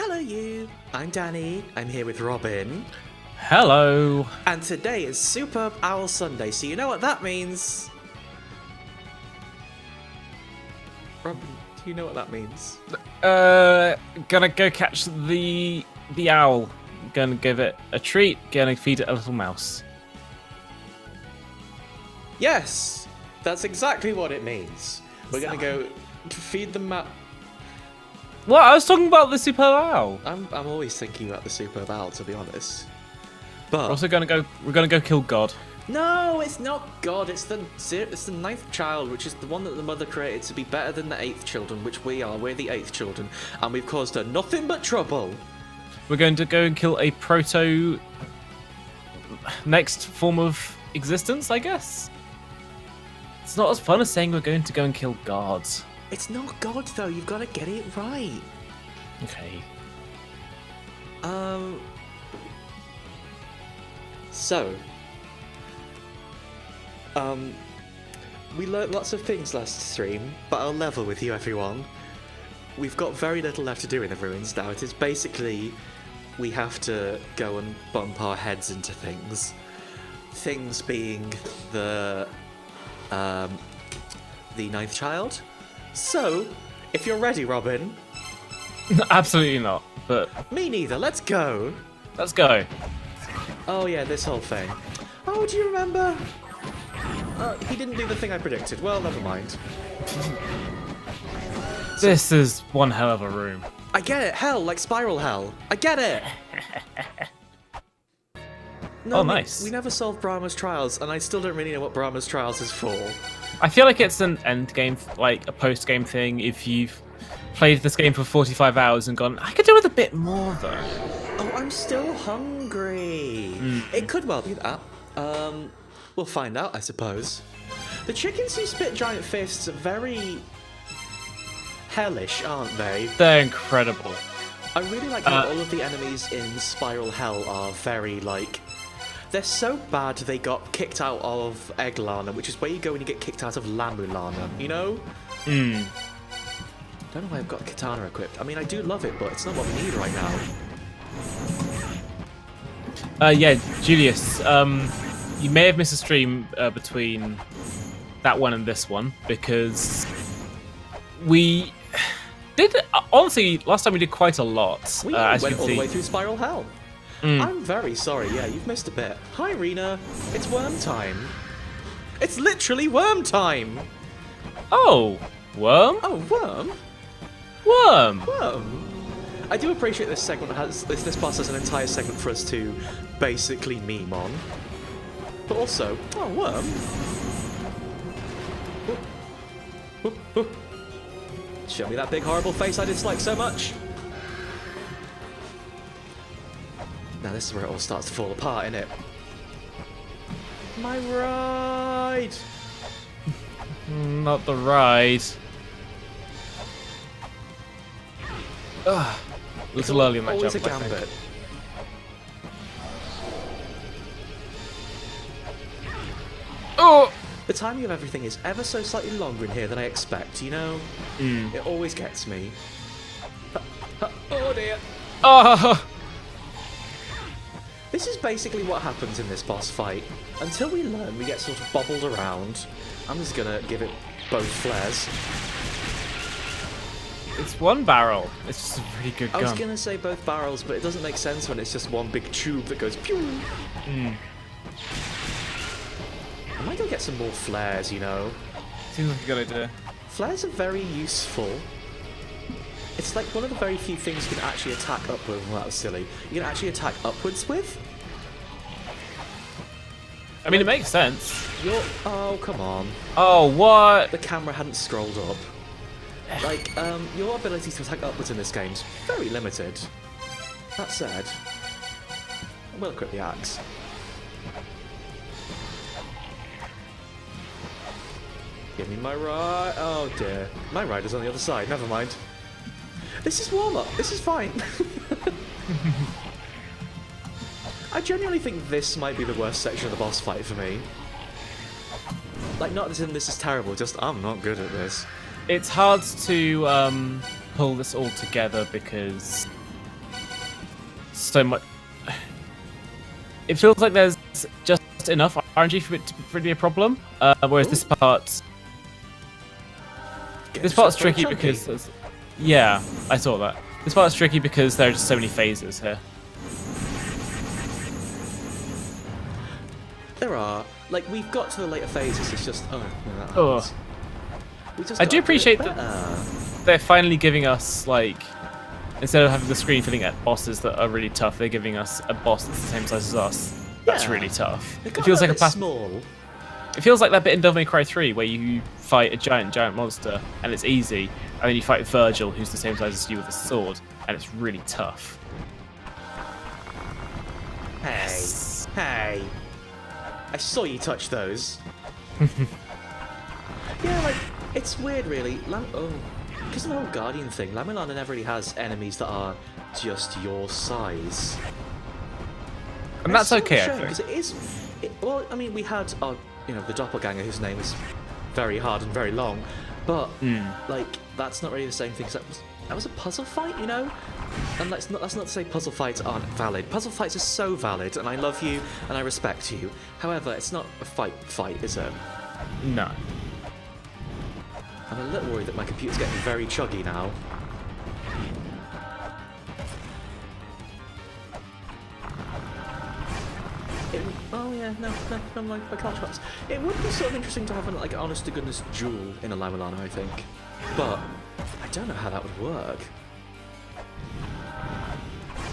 Hello you, I'm Danny, I'm here with Robin. Hello. And today is Superb Owl Sunday, so you know what that means? Robin, do you know what that means? Gonna go catch the owl. Gonna give it a treat. Gonna feed it a little mouse. Yes, that's exactly what it means. We're gonna go feed the mouse. What? I was talking about the super owl. I'm always thinking about the Superb Owl, to be honest. But We're also gonna go. We're gonna go kill God. no, it's not God. It's the ninth child, which is the one that the mother created to be better than the eighth children, which we are. We're the eighth children, and we've caused her nothing but trouble. We're going to go and kill a proto next form of existence, I guess. It's not as fun as saying we're going to go and kill gods. It's not God though. You've got to get it right. Okay. So, we learnt lots of things last stream, but I'll level with you, everyone. We've got very little left to do in the ruins now. It is basically we have to go and bump our heads into things. Things being the ninth child. So, if you're ready, Robin. Absolutely not. But Me neither. Let's go. let's go. Oh yeah, this whole thing. Oh, do you remember? He didn't do the thing I predicted. Well, never mind. This is one hell of a room. I get it. Hell, like spiral hell. I get it. No, Oh, nice. We never solved Brahma's trials, and I still don't really know what Brahma's trials is for. I feel like it's an end game, like a post game thing. If you've played this game for 45 hours and gone, I could do with a bit more though. Oh, I'm still hungry. It could well be that. We'll find out, I suppose. The chickens who spit giant fists are very hellish, aren't they? They're incredible. I really like how all of the enemies in Spiral Hell are very, like... They're so bad they got kicked out of Egg Lana, which is where you go when you get kicked out of Lamu Lana, you know? Don't know why I've got Katana equipped. I mean, I do love it, but it's not what we need right now. Yeah, Julius, you may have missed a stream between that one and this one, because we did, honestly, last time we did quite a lot. We as you went can all the see. way through Spiral Hell. I'm very sorry, yeah, you've missed a bit. Hi, Rena. It's worm time. It's literally worm time! Oh, worm? Oh, worm? Worm! Worm? I do appreciate this segment this boss has an entire segment for us to basically meme on. But also, oh, worm. Show me that big horrible face I dislike so much. Now this is where it all starts to fall apart, innit? My ride! Not the ride. Ugh. A little early on that Always jump, a I think. gambit. Oh! The timing of everything is ever so slightly longer in here than I expect, you know? It always gets me. Oh dear! Oh! This is basically what happens in this boss fight. Until we learn, we get sort of bobbled around. I'm just gonna give it both flares. It's one barrel. It's just a really good I gun. was gonna say both barrels, but it doesn't make sense when it's just one big tube that goes pew! I might go get some more flares, you know? Seems like a good idea. Flares are very useful. It's like one of the very few things you can actually attack upwards. Well, that was silly. You can actually attack upwards with. I mean, it makes sense. Oh, come on. Oh, what? The camera hadn't scrolled up. Like, your ability to attack upwards in this game is very limited. That said, I will equip the axe. Give me my ride. Oh dear. My ride is on the other side. Never mind. This is warm-up. This is fine. I genuinely think this might be the worst section of the boss fight for me. Like, not as in this is terrible, just I'm not good at this. It's hard to pull this all together because so much. It feels like there's just enough RNG for it to be a problem. Whereas this part's tricky because yeah, I saw that. This part's tricky because there are just so many phases here. There are. Like, we've got to the later phases, it's just... Oh, no, that Oh. happens. We just I do gotta appreciate it that better. they're finally giving us, like, instead of having the screen filling at bosses that are really tough, they're giving us a boss that's the same size as us. That's Yeah. really tough. It It feels like a small. It feels like that bit in Devil May Cry 3 where you fight a giant monster and it's easy, and then you fight Virgil, who's the same size as you with a sword, and it's really tough. Hey. Hey. I saw you touch those. Yeah, like, it's weird, really. Because of the whole Guardian thing, La Mulana never really has enemies that are just your size. And that's okay, I think. Because it is... well, I mean, we had our, the doppelganger, whose name is very hard and very long, but, like, that's not really the same thing, 'cause that was a puzzle fight, And that's not to say puzzle fights aren't valid. Puzzle fights are so valid, and I love you, and I respect you. However, it's not a fight, is it? No. I'm a little worried that my computer's getting very chuggy now. Oh yeah, no, my clutch drops. It would be sort of interesting to have an honest to goodness duel in a La Mulana, I think. But I don't know how that would work.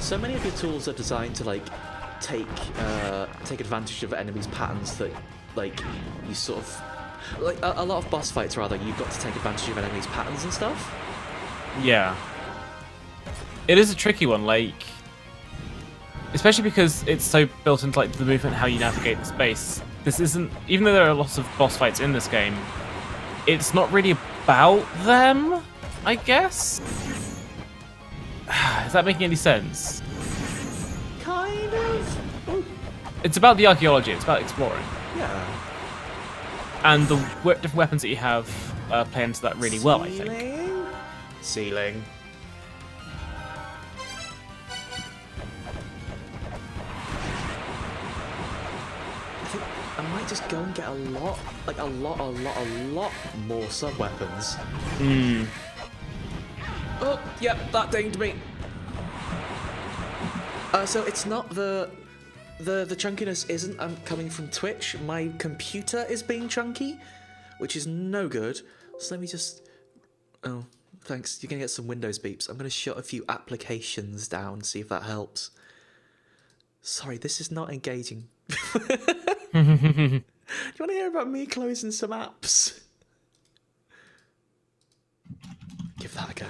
So many of your tools are designed to take advantage of enemies' patterns that you sort of a lot of boss fights rather you've got to take advantage of enemies' patterns and stuff. Yeah. It is a tricky one, especially because it's so built into the movement, how you navigate the space. This isn't, even though there are lots of boss fights in this game, it's not really about them, I guess. Is that making any sense? Kind of. Ooh. It's about the archaeology. It's about exploring. Yeah. And the different weapons that you have play into that really well, I think. Ceiling. I might just go and get a lot more sub-weapons. Oh, yep, that dinged me. So it's not the chunkiness isn't coming from Twitch. My computer is being chunky, which is no good. So let me just... Oh, thanks. You're going to get some Windows beeps. I'm going to shut a few applications down, see if that helps. Sorry, this is not engaging. Do you want to hear about me closing some apps? Give that a go.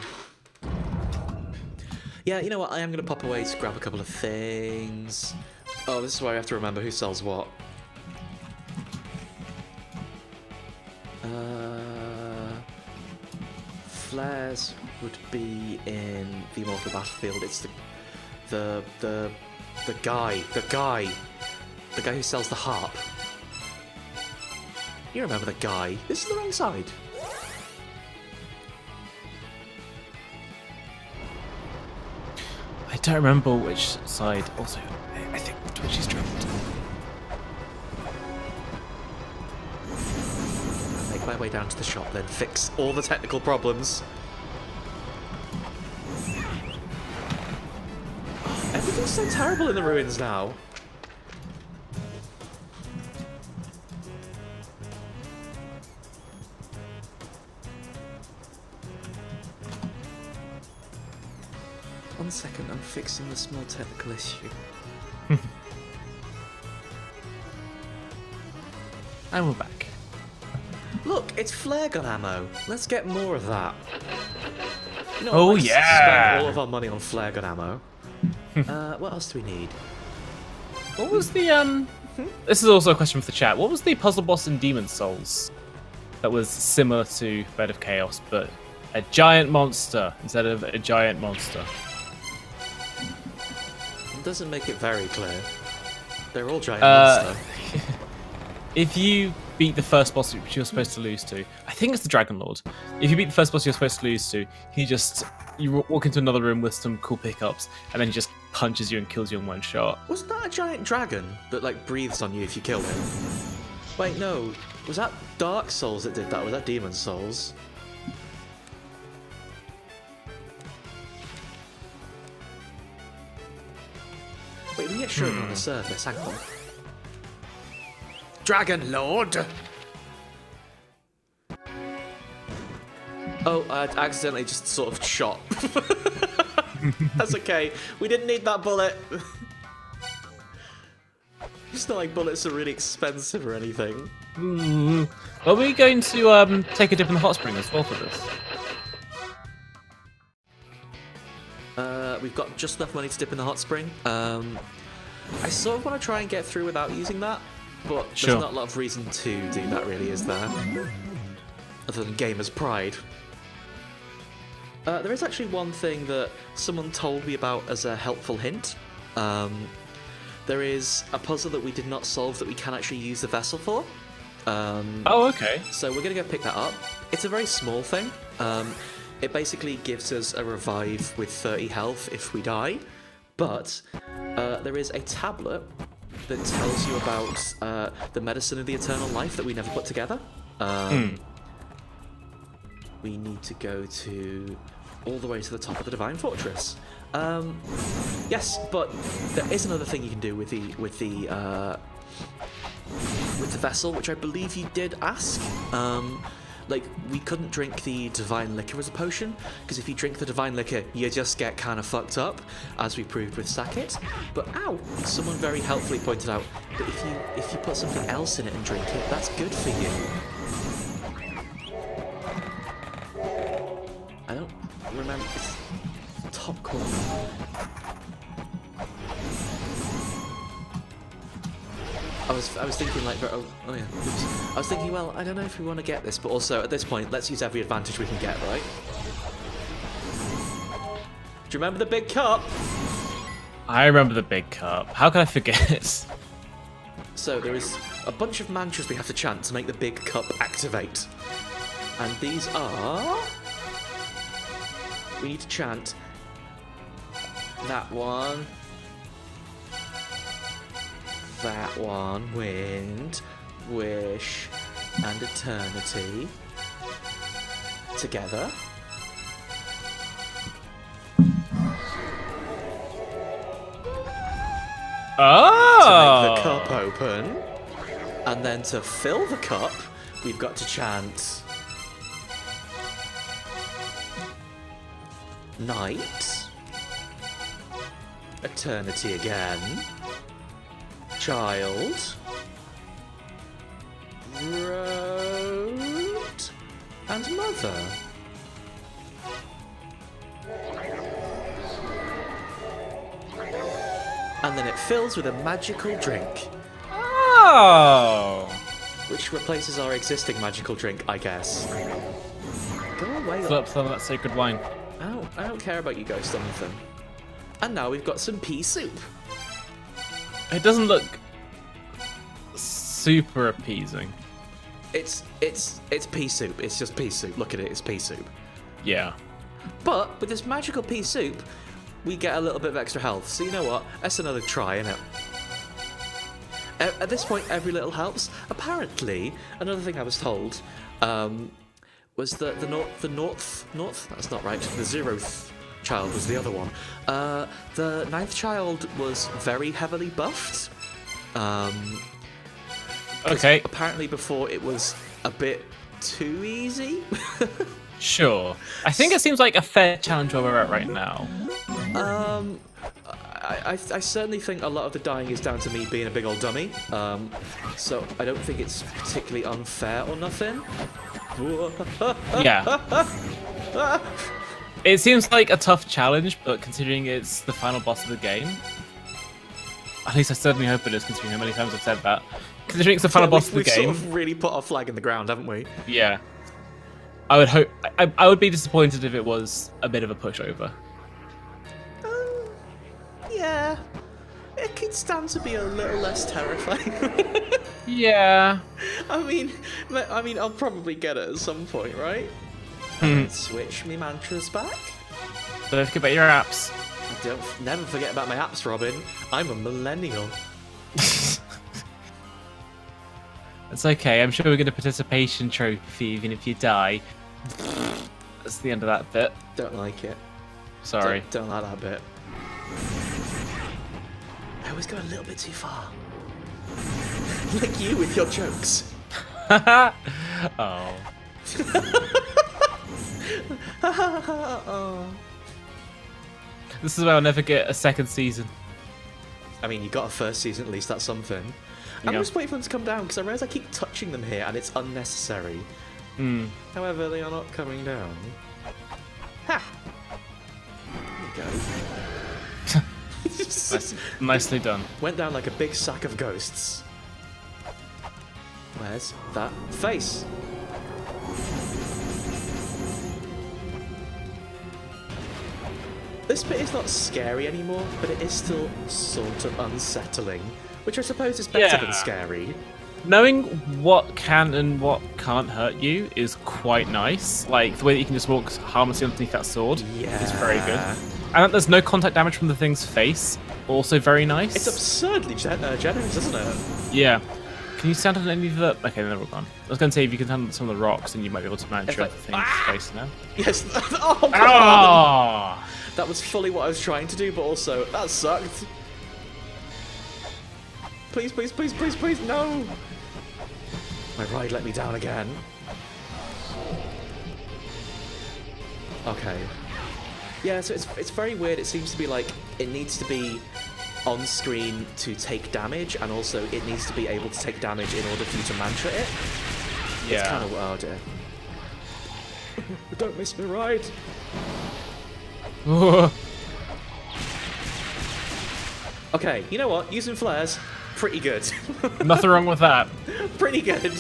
Yeah, you know what? I am going to pop away to grab a couple of things. Oh, this is where I have to remember who sells what. Flares would be in the Immortal Battlefield. It's the guy who sells the harp. You remember the guy? This is the wrong side. I don't remember which side. Also, I think Twitch is dropped. I'll make my way down to the shop then, fix all the technical problems. Everything's so terrible in the ruins now. One second, I'm fixing the small technical issue. And we're back. Look, it's flare gun ammo. Let's get more of that. You know, Oh, let's yeah! spend all of our money on flare gun ammo. What else do we need? What was the This is also a question for the chat. What was the puzzle boss in Demon's Souls that was similar to Bed of Chaos, but a giant monster instead of a giant monster? It doesn't make it very clear. They're all giant monster. If you beat the first boss which you're supposed to lose to, I think it's the Dragon Lord. If you beat the first boss you're supposed to lose to, he just you walk into another room with some cool pickups, and then he just punches you and kills you in one shot. Wasn't that a giant dragon that like breathes on you if you kill him? Wait, no. Was that Dark Souls that did that? Or was that Demon Souls? Wait, we get shown on the surface. Hang on. Dragon Lord. Oh, I accidentally just sort of shot. That's okay. We didn't need that bullet. It's not like bullets are really expensive or anything. Are we going to take a dip in the hot spring as well for this? We've got just enough money to dip in the hot spring. I sort of want to try and get through without using that, but there's not a lot of reason to do that, really, is there? Other than gamer's pride. There is actually one thing that someone told me about as a helpful hint. There is a puzzle that we did not solve that we can actually use the vessel for. Oh, okay. So we're going to go pick that up. It's a very small thing. It basically gives us a revive with 30 health if we die. But there is a tablet that tells you about the medicine of the eternal life that we never put together. We need to go to all the way to the top of the Divine Fortress. Yes, but there is another thing you can do with the vessel, which I believe you did ask. Like, we couldn't drink the Divine Liquor as a potion, because if you drink the Divine Liquor, you just get kind of fucked up, as we proved with Sackett. But, ow! Someone very helpfully pointed out that if you put something else in it and drink it, that's good for you. I don't remember. It's top corner. I was thinking like, oh yeah. Oops. I was thinking, well, I don't know if we want to get this, but also at this point, let's use every advantage we can get, right? Do you remember the big cup? I remember the big cup. How can I forget? So there is a bunch of mantras we have to chant to make the big cup activate, and these are. We need to chant that one. That one, wind, wish, and eternity together. Oh! To make the cup open. And then to fill the cup, we've got to chant night, eternity again, child, road, and mother. And then it fills with a magical drink. Oh! Which replaces our existing magical drink, I guess. Go away. Fill up some of that sacred wine. I don't care about you ghost anything. And now we've got some pea soup. It doesn't look super appeasing. It's pea soup. It's just pea soup. Look at it. It's pea soup. Yeah. But with this magical pea soup, we get a little bit of extra health. So you know what? That's another try, innit? At this point, every little helps. Apparently, another thing I was told was that the north. That's not right. The 0th child was the other one. The 9th child was very heavily buffed. Okay. Apparently, before it was a bit too easy. Sure. I think it seems like a fair challenge where we're at right now. I certainly think a lot of the dying is down to me being a big old dummy. So I don't think it's particularly unfair or nothing. Yeah. It seems like a tough challenge, but considering it's the final boss of the game, at least I certainly hope it is, considering how many times I've said that. Considering it's the final boss of the game, we've sort of really put our flag in the ground, haven't we? Yeah. I would hope. I would be disappointed if it was a bit of a pushover. Yeah, it could stand to be a little less terrifying. Yeah. I mean, I'll probably get it at some point, right? Switch me mantras back. Don't forget about your apps. Never forget about my apps, Robin. I'm a millennial. It's okay. I'm sure we'll get a participation trophy even if you die. That's the end of that bit. Don't like it. Sorry. Don't like that bit. I always go a little bit too far. Like you with your jokes. Oh. Oh. This is why I'll never get a second season. I mean, you got a first season at least, that's something. I'm just waiting for them to come down because I realise I keep touching them here and it's unnecessary. However, they are not coming down. Ha! There you go. Nicely done. Went down like a big sack of ghosts. Where's that face? This bit is not scary anymore, but it is still sort of unsettling, which I suppose is better than scary. Knowing what can and what can't hurt you is quite nice. Like, the way that you can just walk harmlessly underneath that sword is very good. And that there's no contact damage from the thing's face, also very nice. It's absurdly generous, isn't it? Yeah. Can you stand on any of the... Okay, they're all gone. I was going to say, if you can stand on some of the rocks, then you might be able to manage the thing's face now. Yes. Oh, God. Oh! That was fully what I was trying to do, but also, that sucked. Please, please, please, please, please, no! My ride let me down again. Okay. Yeah, so it's very weird. It seems to be like, it needs to be on screen to take damage, and also it needs to be able to take damage in order for you to mantra it. Yeah. It's kind of... Oh, dear. Don't miss my ride. Okay, you know what? Using flares, pretty good. Nothing wrong with that. Pretty good.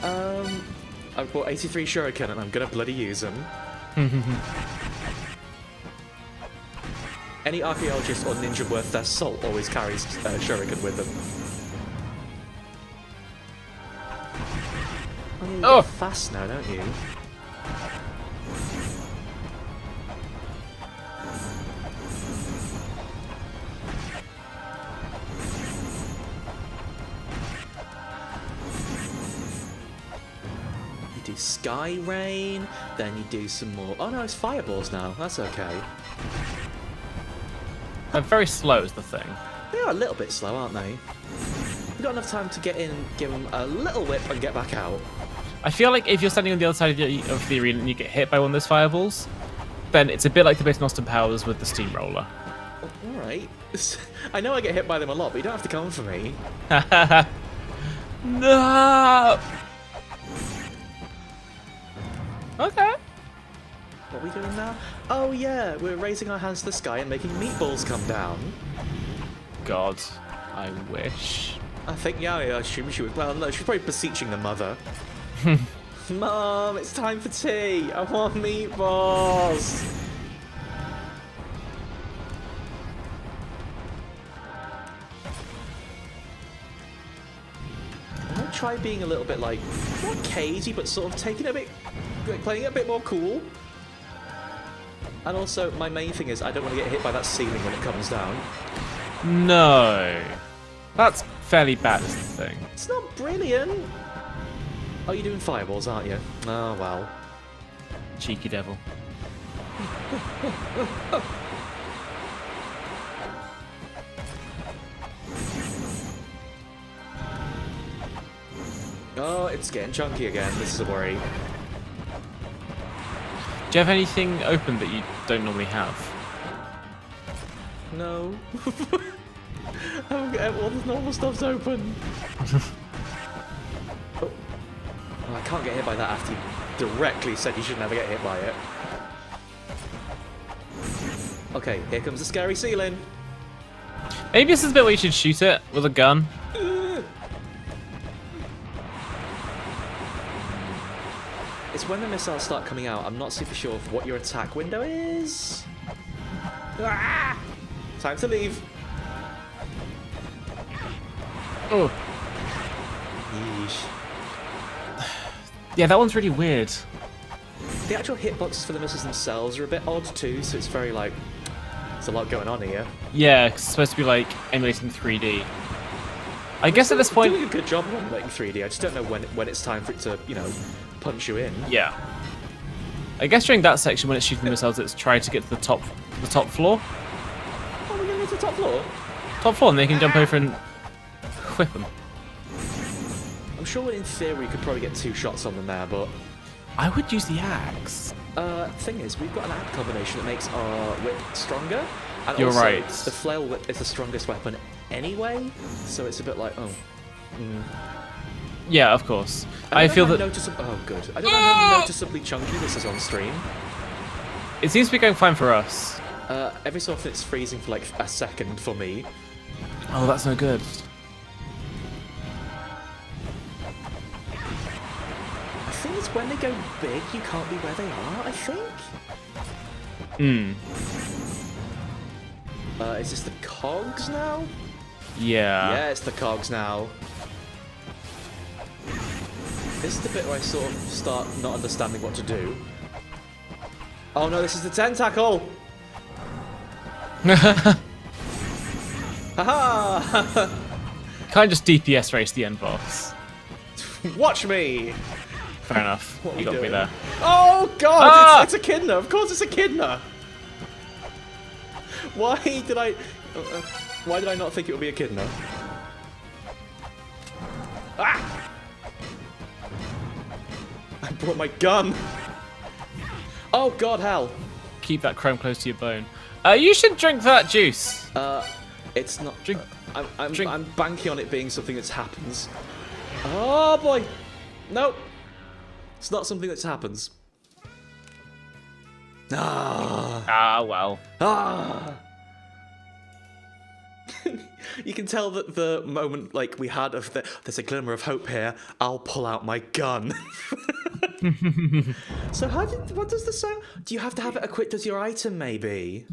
I've bought 83 shuriken and I'm gonna bloody use them. Any archaeologist or ninja worth their salt always carries shuriken with them. Oh, you get fast now, don't you? Do Sky Rain, then you do some more. Oh no, it's fireballs now. That's okay. They're very slow is the thing. They are a little bit slow, aren't they? We've got enough time to get in, give them a little whip, and get back out. I feel like if you're standing on the other side of the arena and you get hit by one of those fireballs, then it's a bit like the base Austin Powers with the steamroller. All right. I know I get hit by them a lot, but you don't have to come for me. No. Okay. What are we doing now? Oh yeah, we're raising our hands to the sky and making meatballs come down. God, I wish. I think, yeah, I assume she was. Well, no, she's probably beseeching the mother. Mom, it's time for tea. I want meatballs. I'm gonna try being a little bit like, not cagey, but sort of taking it a bit, playing it a bit more cool. And also, my main thing is I don't want to get hit by that ceiling when it comes down. No. That's fairly bad, is the thing. It's not brilliant. Oh, you're doing fireballs, aren't you? Oh, well. Cheeky devil. Oh, it's getting chunky again. This is a worry. Do you have anything open that you don't normally have? No. All the normal stuff's open. Oh, I can't get hit by that after you directly said you should never get hit by it. Okay, here comes the scary ceiling. Maybe this is the bit where you should shoot it with a gun. It's when the missiles start coming out, I'm not super sure of what your attack window is. Ah! Time to leave. Oh. Yeesh. Yeah, that one's really weird. The actual hitboxes for the missiles themselves are a bit odd too, so it's very like, there's a lot going on here. Yeah, 'cause it's supposed to be like emulating 3D. I guess at this point, doing a good job of emulating 3D. I just don't know when it's time for it to, you know, punch you in. yeah. I guess during that section when it's shooting the missiles, it's trying to get to the top floor. Oh, we're going to the top floor? Top floor, and they can jump over and whip them. I'm sure in theory you could probably get 2 shots on them there, but... I would use the axe. Thing is, we've got an axe combination that makes our whip stronger. And You're also, right. The flail whip is the strongest weapon anyway, so it's a bit like, oh... Yeah, of course. I feel that... Oh, good. I don't know how noticeably chunky this is on stream. It seems to be going fine for us. Every so often it's freezing for like a second for me. Oh, that's no good. I think it's when they go big, you can't be where they are, I think? Is this the cogs now? Yeah. Yeah, it's the cogs now. This is the bit where I sort of start not understanding what to do. Oh no, this is the tentacle! Haha! Can't just DPS race the end boss. Watch me! Fair enough. What are You we got me doing? there. Oh god! Ah! It's Echidna! Of course it's Echidna! Why did I not think it would be Echidna? Ah! I brought my gun! Oh god, hell! Keep that chrome close to your bone. You should drink that juice. It's not... Drink. I'm banking on it being something that happens. Oh boy! No! It's not something that happens. Ah! Ah, well. Ah! You can tell that the moment like we had of there's a glimmer of hope here. I'll pull out my gun. So what does the song? Do you have to have it equipped as your item? Maybe.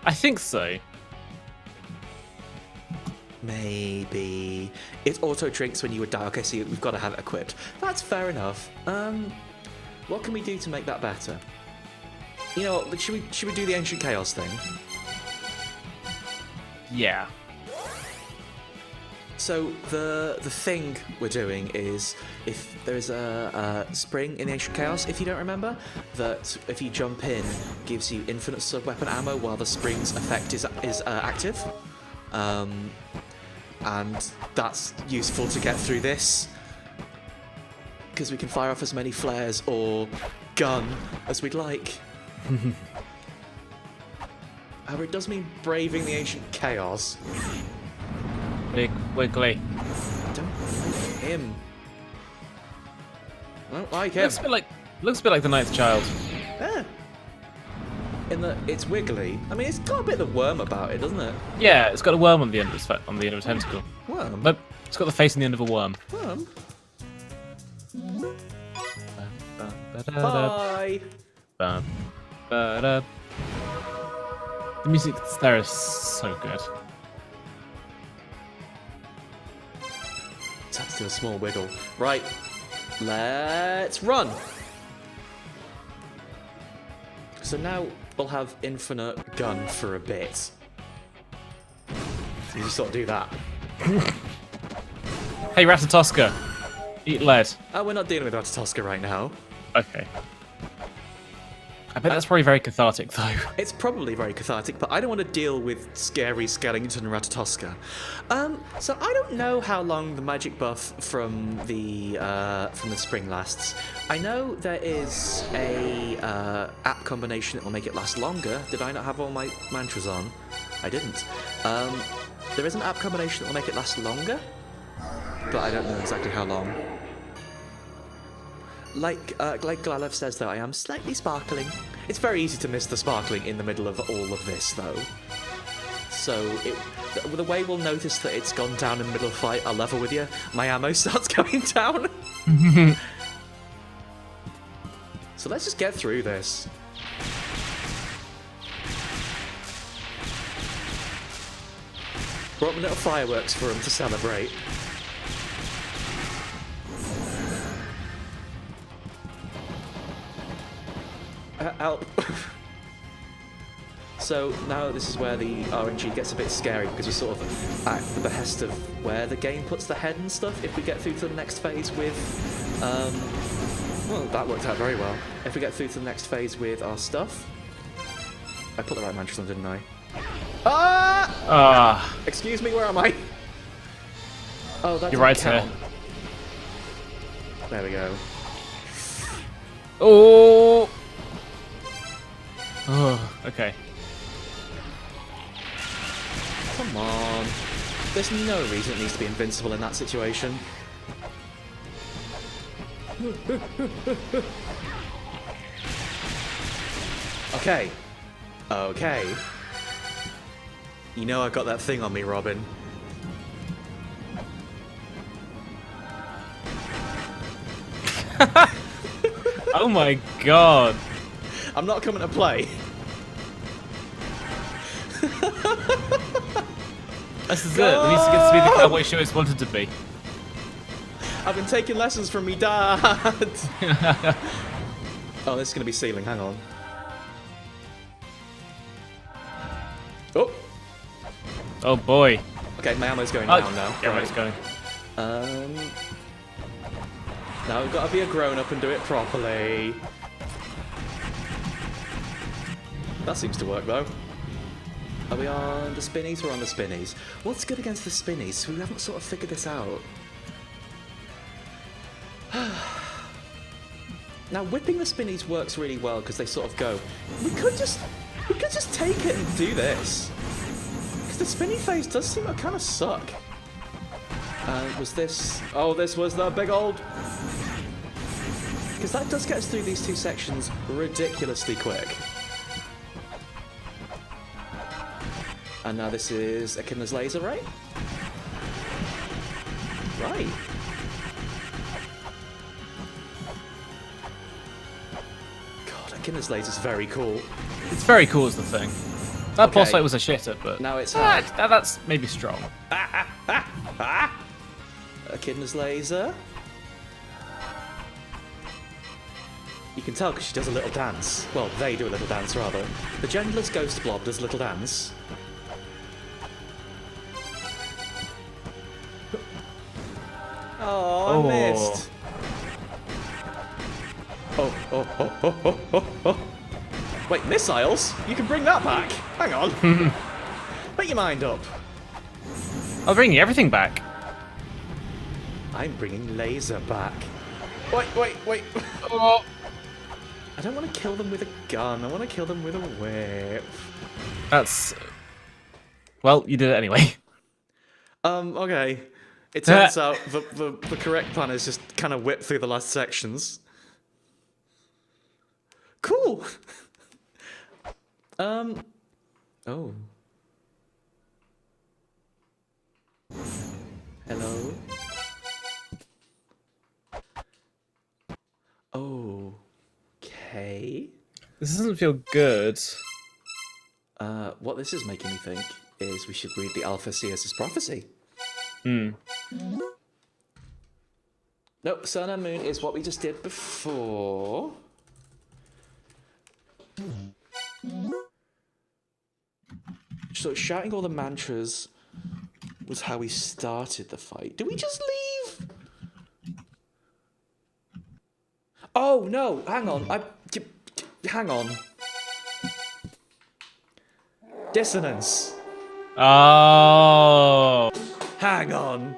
I think so. Maybe it auto drinks when you would die. Okay, so we've got to have it equipped. That's fair enough. What can we do to make that better? You know, should we do the ancient chaos thing? Yeah. So the thing we're doing is if there's a spring in the ancient chaos, if you don't remember, that if you jump in gives you infinite sub-weapon ammo while the spring's effect is active, and that's useful to get through this because we can fire off as many flares or gun as we'd like. However, it does mean braving the ancient chaos. Big Wiggly. Don't like him. I don't like him. Looks a bit like the Ninth Child. Yeah. In that it's wiggly. I mean, it's got a bit of worm about it, doesn't it? Yeah, it's got a worm on the end of a tentacle. Worm. But it's got the face on the end of a worm. Worm. Bye. The music there is so good. Let's do a small wiggle. Right. Let's run. So now we'll have infinite gun for a bit. You just sort of do that. Hey, Ratatoska, eat lead. Oh, we're not dealing with Ratatoska right now. Okay. I bet that's probably very cathartic, though. It's probably very cathartic, but I don't want to deal with scary skeleton Ratatoska. So I don't know how long the magic buff from the spring lasts. I know there is a app combination that will make it last longer. Did I not have all my mantras on? I didn't. There is an app combination that will make it last longer, but I don't know exactly how long. Like Glalev says, though, I am slightly sparkling. It's very easy to miss the sparkling in the middle of all of this, though. So the way we'll notice that it's gone down in the middle of the fight, I'll level with you. My ammo starts going down. So let's just get through this. Brought me little fireworks for him to celebrate. Help. So now this is where the RNG gets a bit scary because we sort of at the behest of where the game puts the head and stuff. If we get through to the next phase with, well, that worked out very well. If we get through to the next phase with our stuff, I put the right mantras on, didn't I? Ah! Excuse me, where am I? Oh, that's you're right here. There we go. Oh. Oh. Okay. Come on. There's no reason it needs to be invincible in that situation. Okay. Okay. You know I got that thing on me, Robin. Oh my god. I'm not coming to play. This is it. It needs to get to be the cowboy show it's wanted to be. I've been taking lessons from me dad. Oh, this is going to be ceiling. Hang on. Oh. Oh boy. Okay, my ammo's going down now. Yeah, right. It's going. Now we've got to be a grown-up and do it properly. That seems to work, though. Are we on the spinnies? We're on the spinnies. What's good against the spinnies? We haven't sort of figured this out. Now, whipping the spinnies works really well because they sort of go. We could just take it and do this. Because the spinny phase does seem to kind of suck. Was this? Oh, this was the big old. Because that does get us through these two sections ridiculously quick. And now this is Echidna's laser, right? Right. God, Echidna's laser's very cool. It's very cool is the thing. That boss fight was a shitter, but now it's hard. That's maybe strong. Echidna's laser. You can tell because she does a little dance. Well, they do a little dance, rather. The genderless ghost blob does a little dance. Oh, I missed. Oh. Wait, missiles? You can bring that back. Hang on. Make your mind up. I'll bring everything back. I'm bringing laser back. Wait. Oh. I don't want to kill them with a gun. I want to kill them with a whip. That's... Well, you did it anyway. Okay. It turns out the correct plan is just kind of whip through the last sections. Cool. Oh. Hello. Okay. This doesn't feel good. What this is making me think is we should read the Alpha Seers' prophecy. Nope, Sun and Moon is what we just did before. So shouting all the mantras was how we started the fight. Did we just leave? Oh no, hang on. Hang on. Dissonance. Oh. Hang on.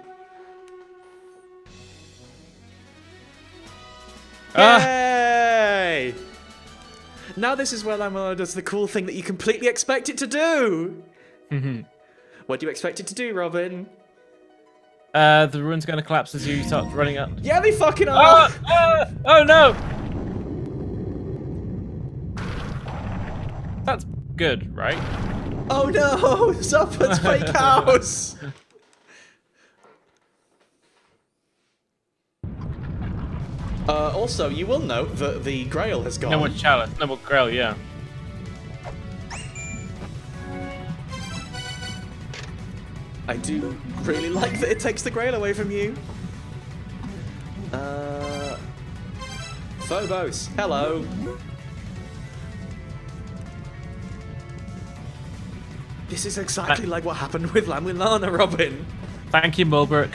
Yay! Now this is where Lamella does the cool thing that you completely expect it to do. What do you expect it to do, Robin? The ruin's going to collapse as you start running up. Yeah, they fucking are. Oh no! That's good, right? Oh no! Zopper's fake house! Also, you will note that the Grail has gone. No more chalice, no more Grail, yeah. I do really like that it takes the Grail away from you. Phobos, hello. This is exactly like what happened with La Mulana, Robin. Thank you, Mulbrook.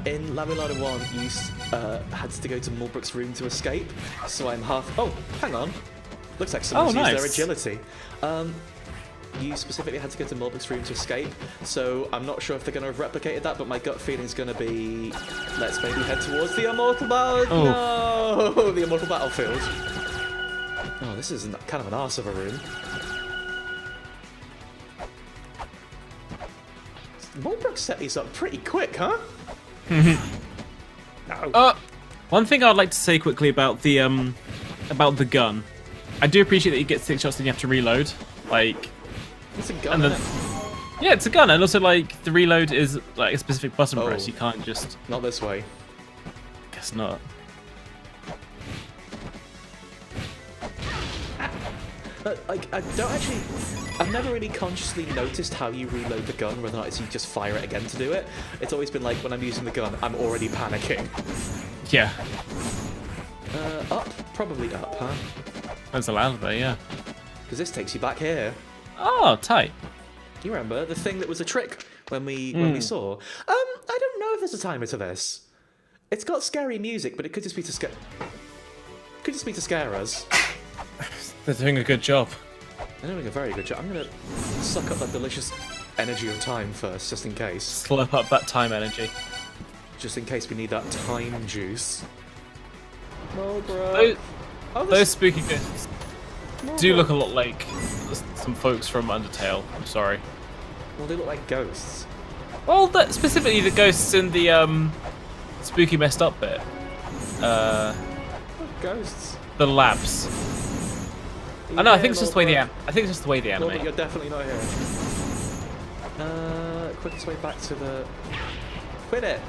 In La Mulana 1, you had to go to Mulbrook's room to escape, so I'm half... Oh, hang on. Looks like someone's used their agility. You specifically had to go to Mulbrook's room to escape, so I'm not sure if they're going to have replicated that, but my gut feeling is going to be... Let's maybe head towards the Immortal Battle... Oh. No! The Immortal Battlefield. Oh, this is kind of an arse of a room. Mulbrook set these up pretty quick, huh? No. One thing I'd like to say quickly about the gun. I do appreciate that you get 6 shots and you have to reload. Like, it's a gun. Yeah, it's a gun, and also like the reload is like a specific button press. You can't just. Not this way. Guess not. Like, I don't actually... I've never really consciously noticed how you reload the gun, whether or not it's you just fire it again to do it. It's always been like, when I'm using the gun, I'm already panicking. Yeah. Up? Probably up, huh? There's a ladder there, yeah. Because this takes you back here. Oh, tight. You remember the thing that was a trick when we saw? I don't know if there's a timer to this. It's got scary music, but it could just be to scare... Could just be to scare us. They're doing a good job. They're doing a very good job. I'm gonna suck up that delicious energy of time first, just in case. Slurp up that time energy. Just in case we need that time juice. Oh, bro. Those spooky ghosts do look a lot like some folks from Undertale. I'm sorry. Well, they look like ghosts. Well, specifically the ghosts in the spooky messed up bit. Ghosts. The labs. I know. I think it's just the way the anime. But you're definitely not here. Quickest way back to the. Quit it.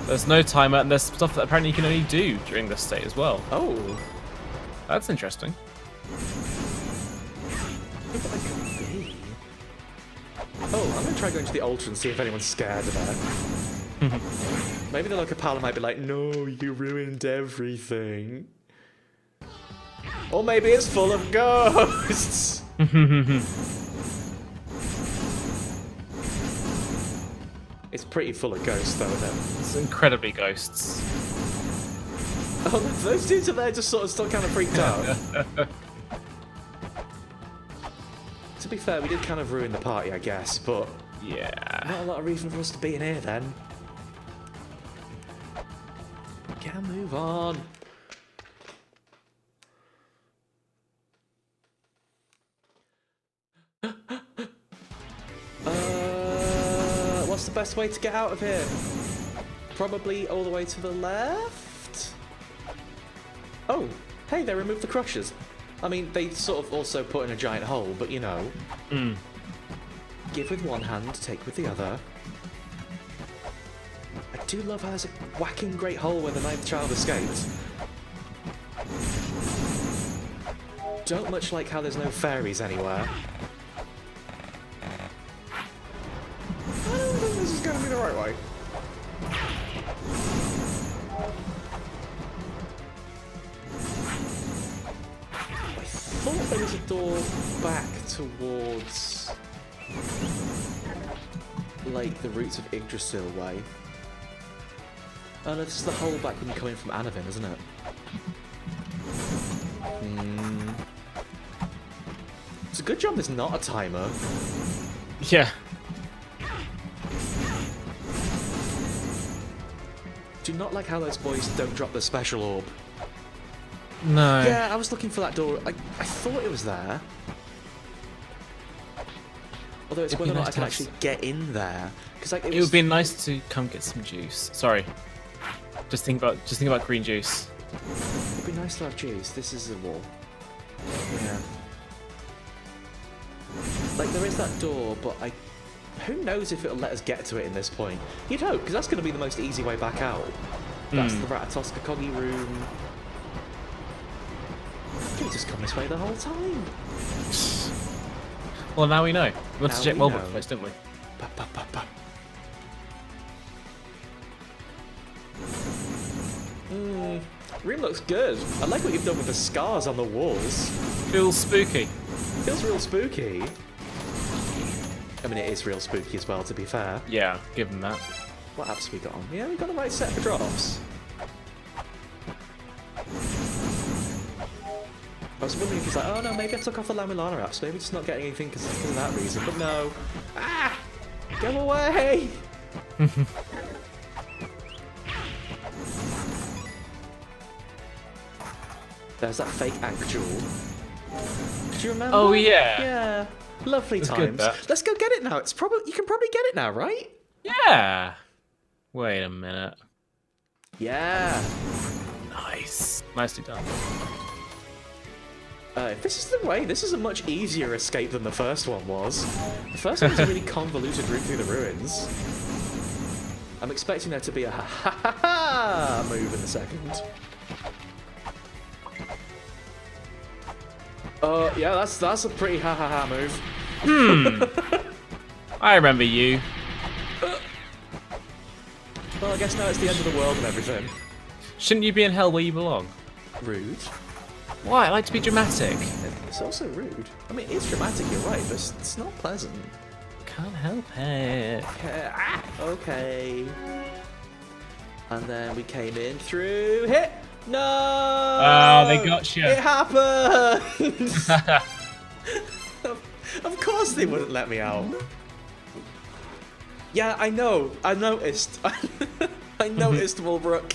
There's no timer, and there's stuff that apparently you can only do during this state as well. Oh. That's interesting. Oh, I'm gonna try going to the altar and see if anyone's scared of that. Maybe the local pal might be like, no, you ruined everything. Or maybe it's full of ghosts. It's pretty full of ghosts, though, isn't it? It's incredibly ghosts. Oh, those dudes are there just sort of still kind of freaked out. To be fair, we did kind of ruin the party, I guess, but... Yeah. Not a lot of reason for us to be in here, then. Can move on. What's the best way to get out of here? Probably all the way to the left? Oh, hey, they removed the crushers. I mean, they sort of also put in a giant hole, but you know. Give with one hand, take with the other. I do love how there's a whacking great hole where the ninth child escaped. Don't much like how there's no fairies anywhere. I don't think this is going to be the right way. I thought there was a door back towards, like, the roots of Yggdrasil way. Oh no, this is the hole back when you come in from Anavin, isn't it? It's a good job there's not a timer. Yeah. Do not like how those boys don't drop the special orb. No. Yeah, I was looking for that door. I thought it was there. Although it's whether or not I can actually get in there. Because like, it would be nice to come get some juice. Sorry. Just think about green juice. It'd be nice to have juice. This is a wall. Yeah. Like there is that door, but who knows if it'll let us get to it in this point? You'd hope, because that's going to be the most easy way back out. That's the Ratatoska Coggy room. Could have just come this way the whole time. Well, now we know. We want to check Mulbrook first, didn't we? Room looks good. I like what you've done with the scars on the walls. Feels spooky. Feels real spooky. I mean, it is real spooky as well, to be fair. Yeah, given that. What apps we got on? Yeah, we got the right set for drops. I was wondering if he's like, oh no, maybe I took off the Mulana apps, maybe just not getting anything because of that reason, but no. Ah! Go away! There's that fake Ankh jewel. Do you remember? Oh yeah. Yeah. Lovely times. Let's go get it now. It's probably you can probably get it now, right? Yeah. Wait a minute. Yeah. Nice. Nicely done. If this is the way, this is a much easier escape than the first one was. The first one was a really convoluted route through the ruins. I'm expecting there to be a ha-ha-ha move in a second. Yeah, that's a pretty ha-ha-ha move. I remember you. Well, I guess now it's the end of the world and everything. Shouldn't you be in hell where you belong? Rude. Why? I like to be dramatic. It's also rude. I mean, it's dramatic, you're right, but it's not pleasant. Can't help it. Okay. And then we came in through here. No! Oh, they got you. It happened! Of course they wouldn't let me out. Yeah, I know. I noticed. I noticed, Walbrook.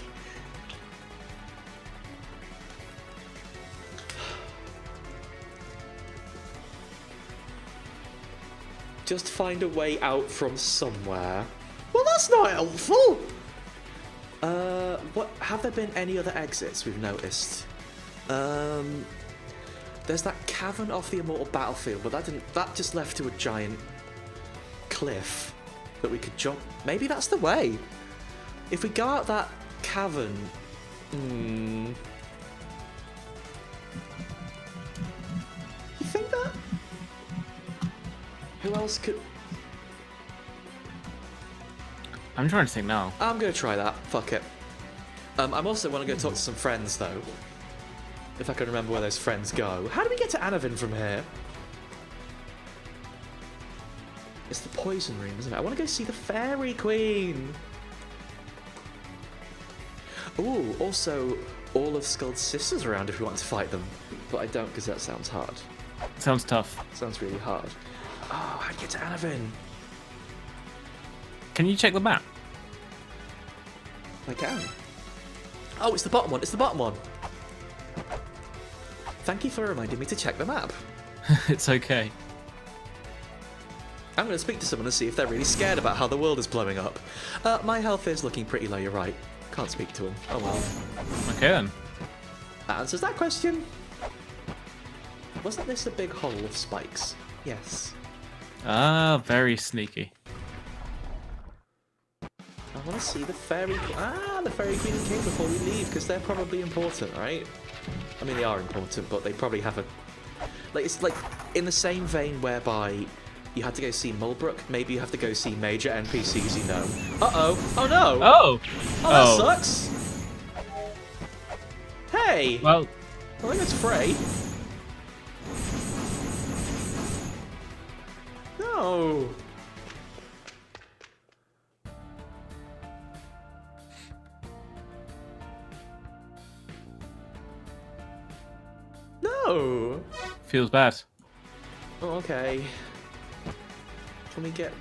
Just find a way out from somewhere. Well, that's not helpful. What have there been any other exits we've noticed? There's that cavern off the Immortal Battlefield, but that just left to a giant cliff that we could jump. Maybe that's the way. If we go out that cavern, you think that? Who else could? I'm trying to think now. I'm gonna try that. Fuck it. I'm also want to go talk to some friends though. If I can remember where those friends go. How do we get to Anavin from here? It's the poison room, isn't it? I want to go see the Fairy Queen. Ooh, also all of Skuld's sisters around if we want to fight them. But I don't because that sounds hard. Sounds tough. Sounds really hard. Oh, how do you get to Anavin? Can you check the map? I can. Oh, it's the bottom one. It's the bottom one. Thank you for reminding me to check the map. It's okay. I'm going to speak to someone and see if they're really scared about how the world is blowing up. My health is looking pretty low, you're right. Can't speak to them. Oh well. Okay then. That answers that question. Wasn't this a big hole of spikes? Yes. Ah, very sneaky. I want to see the Fairy Queen. Ah, the Fairy Queen and King before we leave, because they're probably important, right? I mean, they are important, but they probably have a... Like, it's like in the same vein whereby you had to go see Mulbrook, maybe you have to go see major NPCs you know. Uh-oh. Oh, no. Oh. Oh, that sucks. Hey. Well. I think it's Frey. No. No. Feels bad. Oh, okay. Can we get...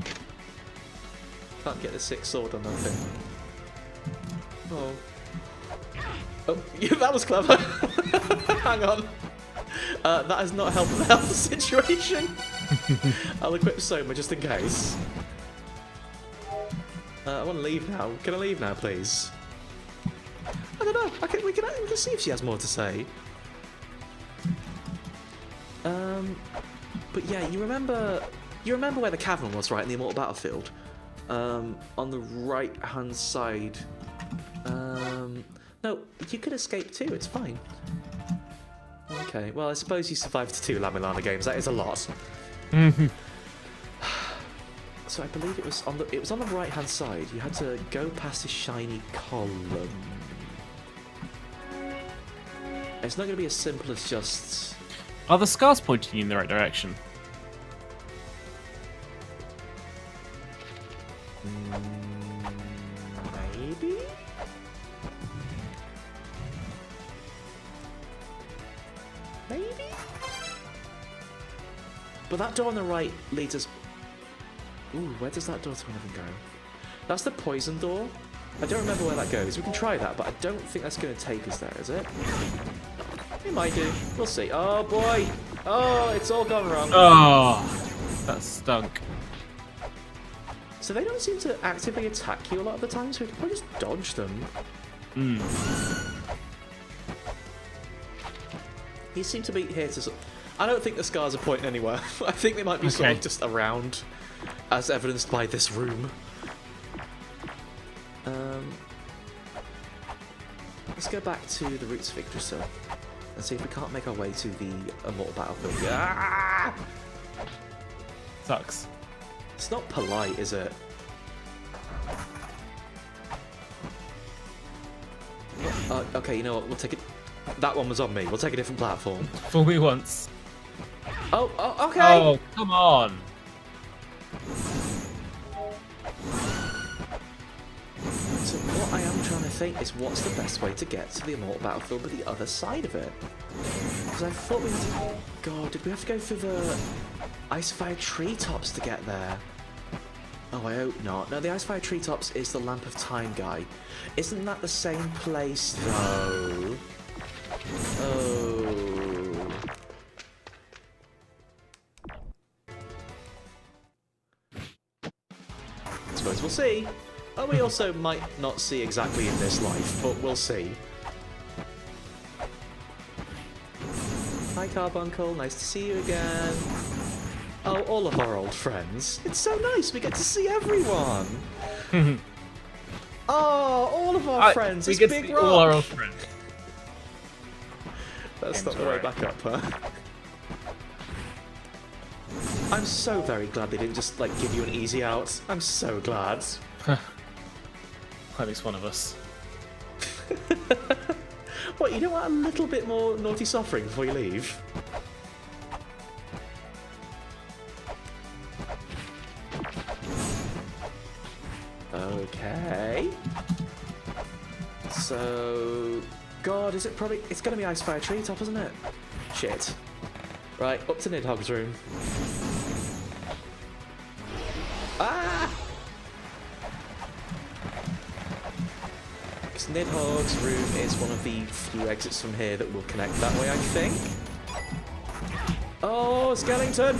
Can't get the 6th sword or nothing. Oh. Oh, yeah, that was clever. Hang on. That has not helped the health situation. I'll equip Soma just in case. I want to leave now. Can I leave now, please? I don't know. We can see if she has more to say. But yeah, you remember where the cavern was, right, in the Immortal Battlefield? On the right-hand side. No, you could escape too, it's fine. Okay, well, I suppose you survived 2 Mulana games, that is a lot. So I believe it was on the right-hand side. You had to go past a shiny column. It's not going to be as simple as just... Are the scars pointing you in the right direction? Maybe? Maybe? But that door on the right leads us... Ooh, where does that door to even go? That's the poison door. I don't remember where that goes. We can try that, but I don't think that's going to take us there, is it? It might do. We'll see. Oh, boy. Oh, it's all gone wrong. Oh, that stunk. So they don't seem to actively attack you a lot of the time, so we can probably just dodge them. He seemed to be here to... I don't think the scars are pointing anywhere. I think they might be sort of just around, as evidenced by this room. Let's go back to the Roots of Yggdrasil and see if we can't make our way to the Immortal Battlefield. Ah! Sucks. It's not polite, is it? Okay, you know what? We'll take it. That one was on me. We'll take a different platform. Fool me once. Oh, okay. Oh, come on. So what I am trying to think is what's the best way to get to the Immortal Battlefield but the other side of it? Because I thought we had to... God, did we have to go through the Icefire Treetops to get there? Oh, I hope not. No, the Icefire Treetops is the Lamp of Time guy. Isn't that the same place, though? Oh... I suppose we'll see. Oh, we also might not see exactly in this life, but we'll see. Hi, Carbuncle. Nice to see you again. Oh, all of our old friends. It's so nice. We get to see everyone. Oh, all of our friends. It's Big Rock. All our old friends. That's not the way back up, huh? I'm so very glad they didn't just, like, give you an easy out. I'm so glad. At least one of us. What, you don't want a little bit more naughty suffering before you leave? Okay. So... God, is it probably... It's gonna be Icefire Treetop, isn't it? Shit. Right, up to Nidhogg's room. Ah! Because Nidhogg's room is one of the few exits from here that will connect that way, I think. Oh, skeleton!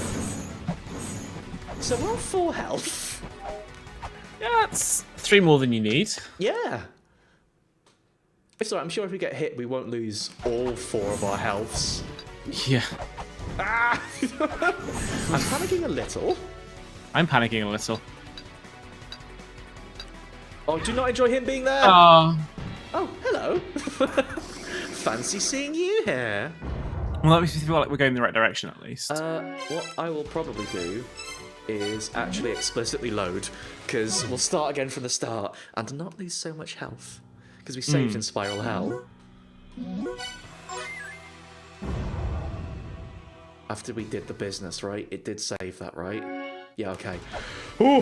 So we're on full health. Yeah, it's 3 more than you need. Yeah. It's alright, I'm sure if we get hit, we won't lose all 4 of our healths. Yeah. Ah! I'm panicking a little. I'm panicking a little. Oh, do you not enjoy him being there? Oh, hello. Fancy seeing you here. Well, that makes me feel like we're going in the right direction at least. What I will probably do is actually explicitly load, because we'll start again from the start and not lose so much health, because we saved in Spiral Hell. After we did the business, right? It did save that, right? Yeah, okay. Ooh!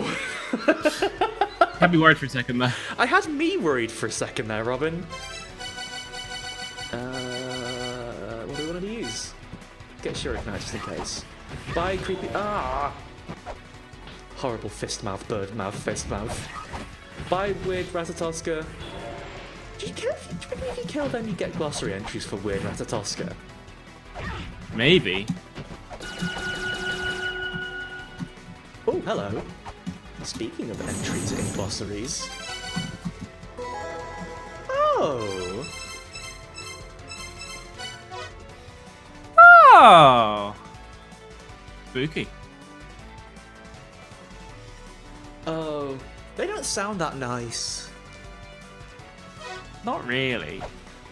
Had me worried for a second there. I had me worried for a second there, Robin. What do we want to use? Get Shuriken out just in case. Bye, creepy... Ah! Horrible fist mouth, bird mouth, fist mouth. Bye, weird Ratatoska. Do you care if you kill them, you get glossary entries for weird Ratatoska? Maybe. Oh, hello. Speaking of entries in glossaries. Oh! Oh! Spooky. Oh, they don't sound that nice. Not really.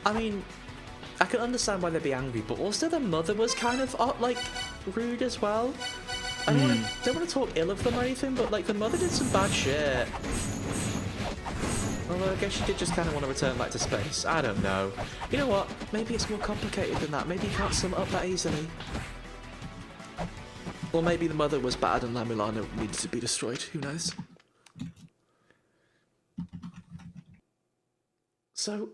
I mean, I can understand why they'd be angry, but also the mother was kind of, like, rude as well. I don't want to talk ill of them or anything, but, like, the mother did some bad shit. Although I guess she did just kind of want to return back to space. I don't know. You know what? Maybe it's more complicated than that. Maybe you can't sum it up that easily. Or maybe the mother was bad and La Mulana needed to be destroyed. Who knows? So,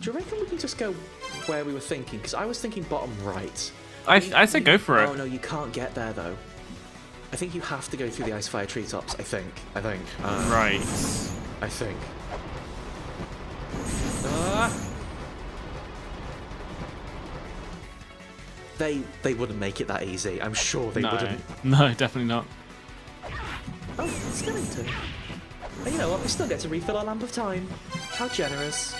do you reckon we can just go where we were thinking? Because I was thinking bottom right. I say go for it. Oh no, you can't get there though. I think you have to go through the ice fire treetops. I think. Right. I think. They wouldn't make it that easy. I'm sure they wouldn't. No, definitely not. Oh, skeleton. And you know what? We still get to refill our lamp of time. How generous.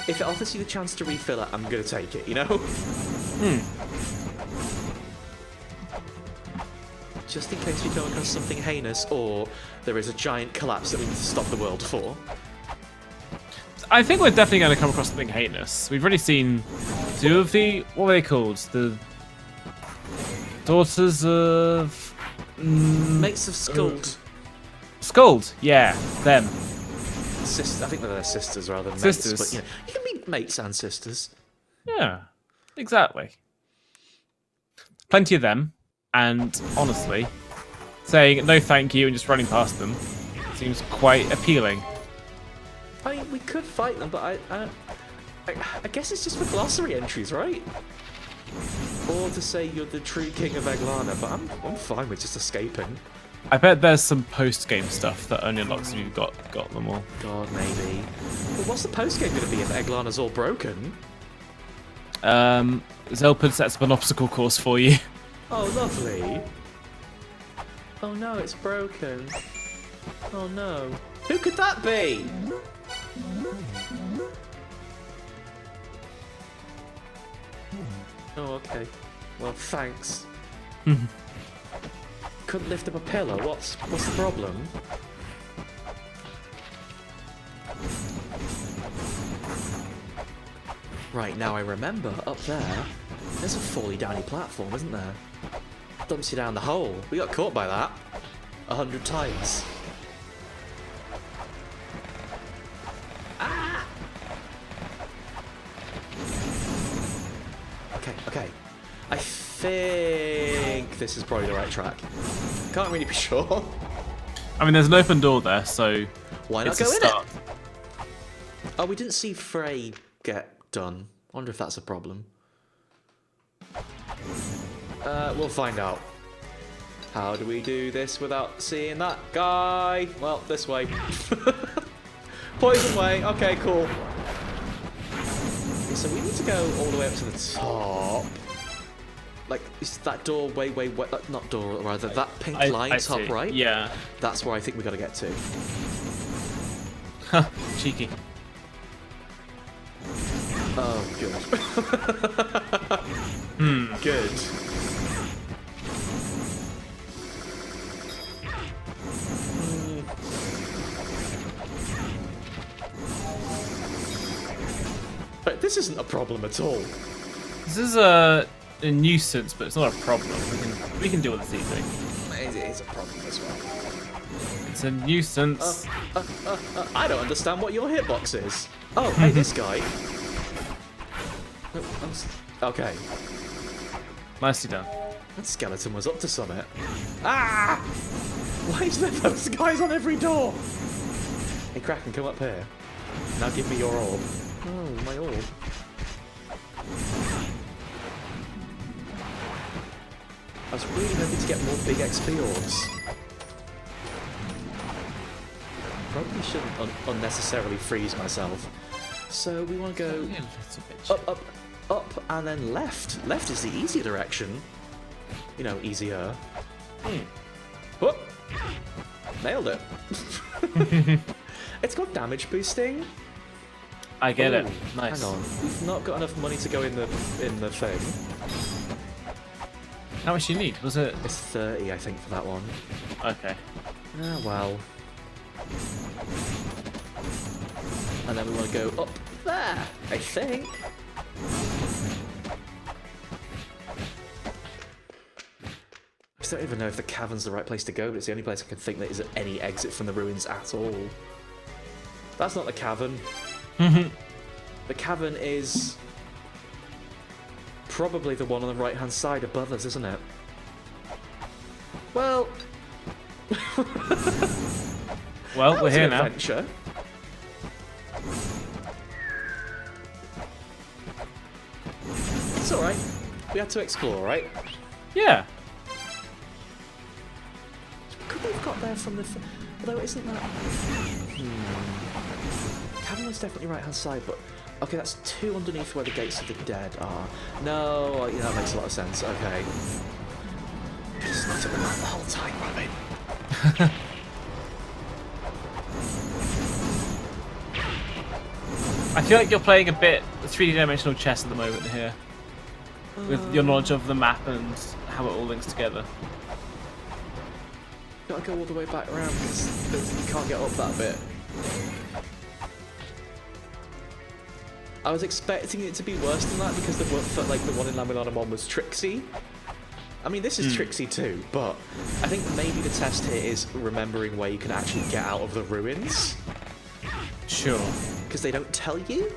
If it offers you the chance to refill it, I'm gonna take it, you know? Just in case we come across something heinous, or there is a giant collapse that we need to stop the world for. I think we're definitely going to come across something heinous. We've already seen 2 of the... What were they called? The Daughters of... Mates of Skuld. Skuld, yeah, them. I think they're their sisters rather than Sisters. mates. But, you can be mates and sisters. Yeah, exactly. Plenty of them. And honestly, saying no thank you and just running past them seems quite appealing. I mean, we could fight them, but I guess it's just for glossary entries, right? Or to say you're the true king of Eglana, but I'm fine with just escaping. I bet there's some post-game stuff that only unlocks if you've got them all. God, maybe. But what's the post-game going to be if Eglana's all broken? Zelpid sets up an obstacle course for you. Oh, lovely. Oh no, it's broken. Oh no. Who could that be? Oh, okay. Well, thanks. Couldn't lift up a pillar. What's the problem? Right, now I remember, up there, there's a folly downy platform, isn't there? Dumps you down the hole. We got caught by that 100 times. Ah! Okay. I think this is probably the right track. Can't really be sure. I mean, there's an open door there, so why not it's go a in start. it? Oh, we didn't see Frey get done. Wonder if that's a problem. We'll find out. How do we do this without seeing that guy? Well, this way. Poison way. Okay, cool. So we need to go all the way up to the top. Like, is that door way, not door, rather, that pink line I top see. right? Yeah. That's where I think we got to get to. Cheeky. Oh, good. Good. But this isn't a problem at all. This is a nuisance, but it's not a problem. We can deal with this easily. It is a problem as well. It's a nuisance. I don't understand what your hitbox is. Oh, hey, this guy. Okay. Nicely done. That skeleton was up to something. Ah! Why is there those guys on every door? Hey, Kraken, come up here. Now give me your orb. Oh, my orb. I was really hoping to get more big XP orbs. Probably shouldn't unnecessarily freeze myself. So we want to go up, and then left. Left is the easier direction. You know, easier. Whoop! Nailed it. It's got damage boosting. I get it. Ooh, Nice. Hang on, we've not got enough money to go in the thing. How much do you need? Was it? It's 30, I think, for that one. Okay. Ah, well. And then we want to go up there, I think. I just don't even know if the cavern's the right place to go, but it's the only place I can think that is any exit from the ruins at all. That's not the cavern. The cavern is probably the one on the right-hand side above us, isn't it? Well... Well, that we're was here an now. adventure. It's alright. We had to explore, right? Yeah. Could we have got there from the... Although, isn't that... Cavern was definitely right-hand side, but... Okay, that's 2 underneath where the gates of the dead are. No, yeah, that makes a lot of sense. Okay. Just looked at the map the whole time, right? I feel like you're playing a bit 3D-dimensional chess at the moment here. With your knowledge of the map and how it all links together. Gotta go all the way back around because you can't get up that bit. I was expecting it to be worse than that because the one in La Mulana 1 was tricksy. I mean, this is tricksy too, but I think maybe the test here is remembering where you can actually get out of the ruins. Sure. Because they don't tell you?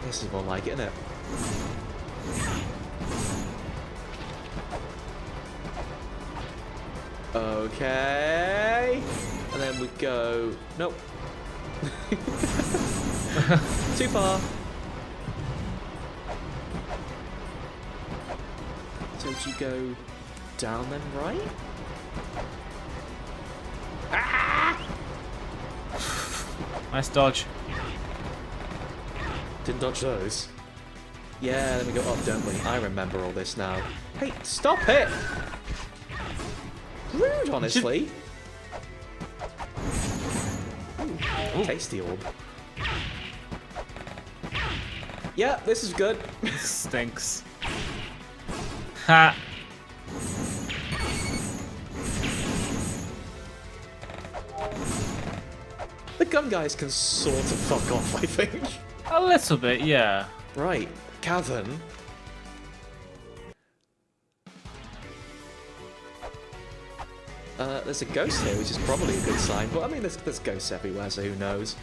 This is more like it, isn't it? Okay. And then we go... Nope. Too far. So do you go down then, right? Ah! Nice dodge. Didn't dodge those. Yeah, then we go up, don't we? I remember all this now. Hey, stop it! Rude, honestly. Ooh, tasty orb. Yeah, this is good. Stinks. Ha! The gun guys can sort of fuck off, I think. A little bit, yeah. Right, cavern. There's a ghost here, which is probably a good sign, but I mean, there's ghosts everywhere, so who knows?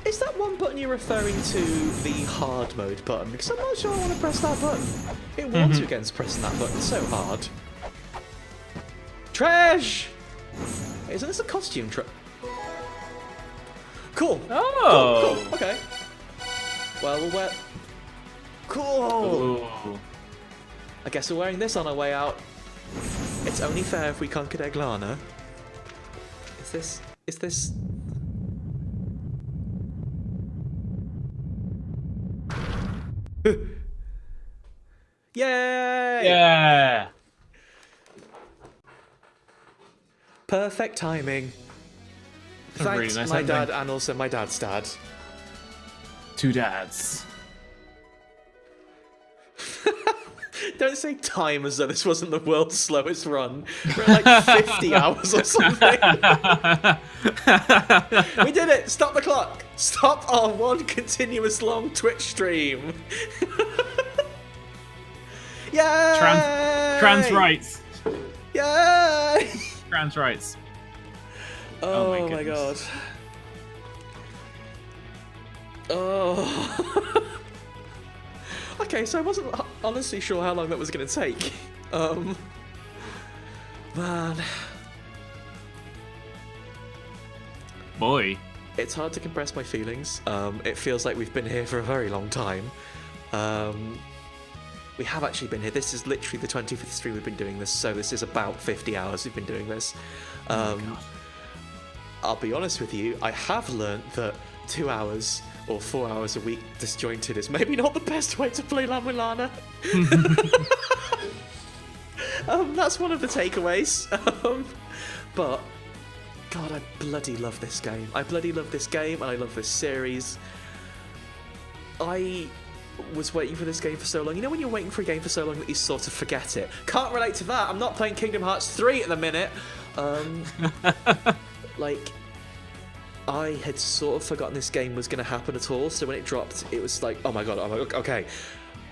Is that one button you're referring to the hard mode button? Because I'm not sure I want to press that button. It warns you against pressing that button so hard. Trash! Isn't this a costume trick? Cool. Oh. Cool. Okay. Well, we'll wear... Cool. Ooh. I guess we're wearing this on our way out. It's only fair if we conquered Eglana. Is this... Yay! Yeah. Perfect timing. Really Thanks, nice my ending. dad, and also my dad's dad. 2 dads. Don't say time as though this wasn't the world's slowest run. We're at like 50 hours or something. We did it! Stop the clock! Stop our one continuous long Twitch stream! Yay! Trans rights. Yay! Trans rights. Oh, my my god. goodness. Oh. Okay, so I wasn't honestly sure how long that was going to take. Man. Boy. It's hard to compress my feelings. It feels like we've been here for a very long time. We have actually been here. This is literally the 25th stream we've been doing this, so this is about 50 hours we've been doing this. I'll be honest with you, I have learnt that 2 hours or 4 hours a week disjointed is maybe not the best way to play La Mulana. That's one of the takeaways. But, God, I bloody love this game. I bloody love this game, and I love this series. I was waiting for this game for so long. You know when you're waiting for a game for so long that you sort of forget it? Can't relate to that. I'm not playing Kingdom Hearts 3 at the minute. Like, I had sort of forgotten this game was going to happen at all, so when it dropped, it was like, oh my god, okay,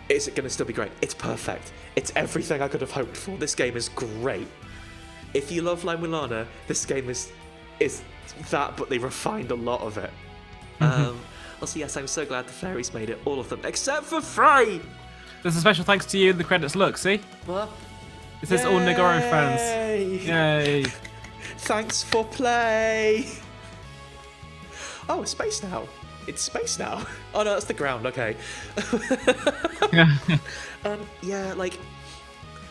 is it going to still be great? It's perfect. It's everything I could have hoped for. This game is great. If you love La Mulana, this game is that, but they refined a lot of it. Also, yes, I'm so glad the fairies made it, all of them, except for Frey! There's a special thanks to you in the credits. Look, see? What? It says all Nagoro fans. Yay! Thanks for play! Oh, it's space now. it's space now. Oh no, that's the ground. Okay. Yeah, like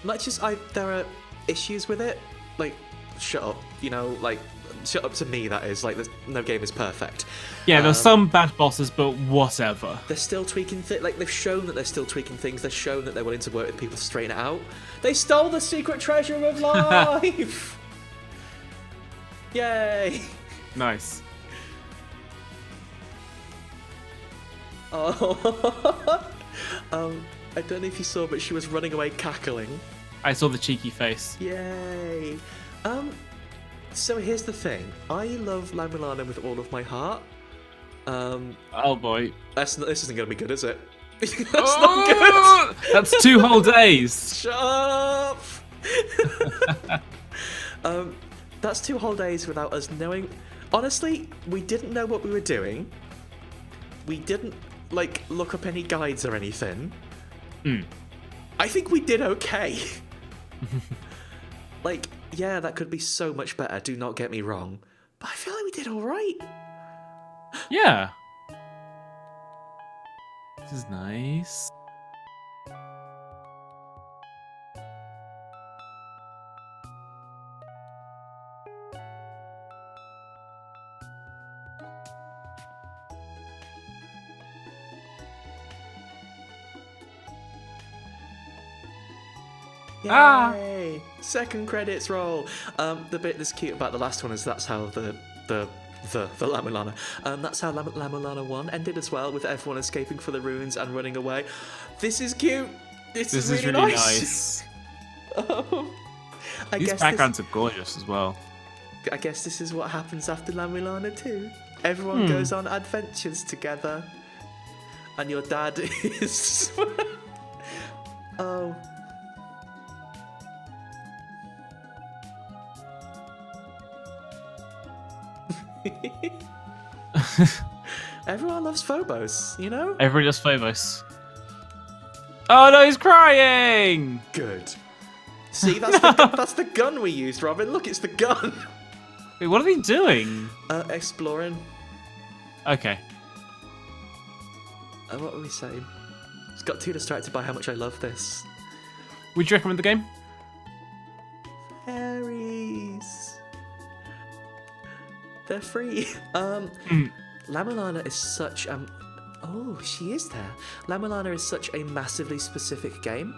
much as there are issues with it. Like, shut up. You know, like shut up to me. That is like, no game is perfect. Yeah, there's some bad bosses, but whatever. They're still tweaking things. Like, they've shown that they're still tweaking things. They've shown that they're willing to work with people to straighten it out. They stole the secret treasure of life. Yay! Nice. Oh, I don't know if you saw, but she was running away cackling. I saw the cheeky face. Yay! So here's the thing. I love La Mulana with all of my heart. Oh boy. This isn't going to be good, is it? That's not good! That's 2 whole days! Shut up! That's 2 whole days without us knowing. Honestly, we didn't know what we were doing. We didn't, like, look up any guides or anything. I think we did okay. Like, yeah, that could be so much better, do not get me wrong. But I feel like we did alright. Yeah. This is nice. Yay! Second credits roll. The bit that's cute about the last one is that's how the La Mulana. That's how La Mulana 1 ended as well, with everyone escaping for the ruins and running away. This is cute. This is really nice. These backgrounds are gorgeous as well. I guess this is what happens after La Mulana 2. Everyone goes on adventures together. And your dad is... Oh. Everyone loves Phobos, you know? Everyone loves Phobos. Oh no, he's crying! Good. See, that's the gun we used, Robin. Look, it's the gun. Wait, what are they doing? Exploring. Okay. What were we saying? Just got too distracted by how much I love this. Would you recommend the game? Fairies. They're free. La Mulana is such oh, she is there. La Mulana is such a massively specific game.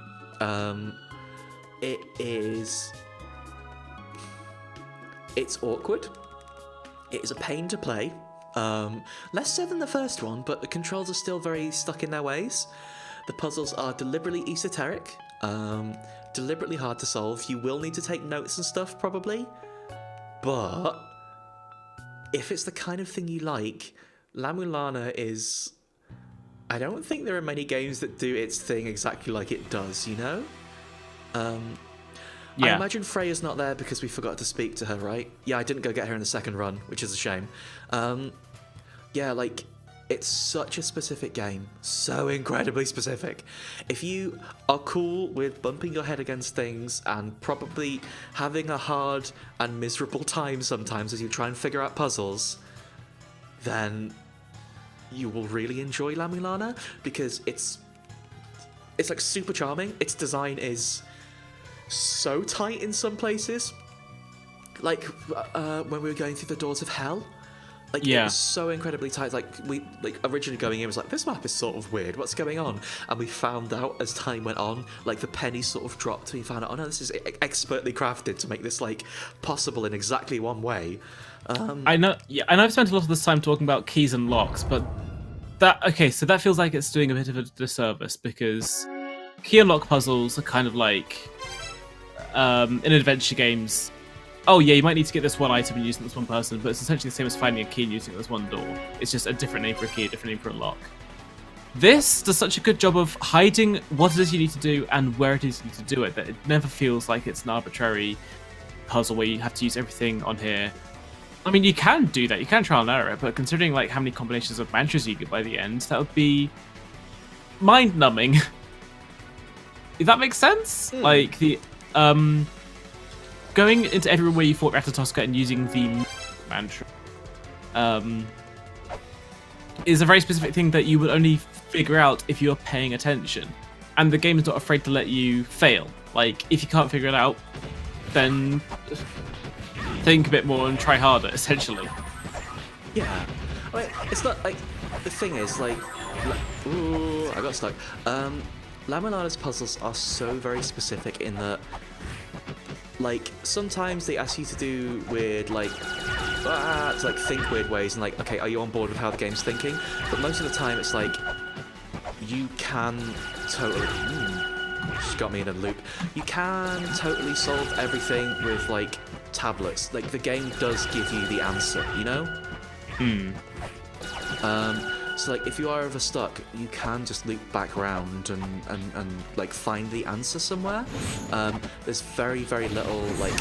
It's awkward. It is a pain to play. Less so than the first one, but the controls are still very stuck in their ways. The puzzles are deliberately esoteric, deliberately hard to solve. You will need to take notes and stuff, probably. But if it's the kind of thing you like, La Mulana is... I don't think there are many games that do its thing exactly like it does, you know? Yeah. I imagine Freya's not there because we forgot to speak to her, right? Yeah, I didn't go get her in the second run, which is a shame. Yeah, like, it's such a specific game. So incredibly specific. If you are cool with bumping your head against things and probably having a hard and miserable time sometimes as you try and figure out puzzles, then you will really enjoy La Mulana, because it's like super charming. Its design is so tight in some places. Like when we were going through the doors of hell. Like, yeah. It was so incredibly tight. Like, we originally going in was like, this map is sort of weird. What's going on? And we found out as time went on, like the penny sort of dropped. And we found out, oh no, this is expertly crafted to make this like possible in exactly one way. I know. Yeah, I know. I've spent a lot of this time talking about keys and locks, but so that feels like it's doing a bit of a disservice, because key and lock puzzles are kind of like in adventure games. Oh yeah, you might need to get this one item and use it with this one person, but it's essentially the same as finding a key and using it with this one door. It's just a different name for a key, a different name for a lock. This does such a good job of hiding what it is you need to do and where it is you need to do it, that it never feels like it's an arbitrary puzzle where you have to use everything on here. I mean, you can do that, you can trial and error it, but considering like how many combinations of mantras you get by the end, that would be mind-numbing. If that makes sense? Like the going into every room where you fought Ratatoska and using the mantra. is a very specific thing that you will only figure out if you're paying attention. And the game is not afraid to let you fail. Like, if you can't figure it out, then think a bit more and try harder, essentially. Yeah. I mean, it's not like the thing is like. Ooh, I got stuck. Mulana's puzzles are so very specific in that, like, sometimes they ask you to do weird, like, to like think weird ways, and like, okay, are you on board with how the game's thinking? But most of the time, it's like you can totally. She's got me in a loop. You can totally solve everything with like tablets. Like the game does give you the answer, you know? So like if you are ever stuck, you can just loop back around and like find the answer somewhere. There's very, very little like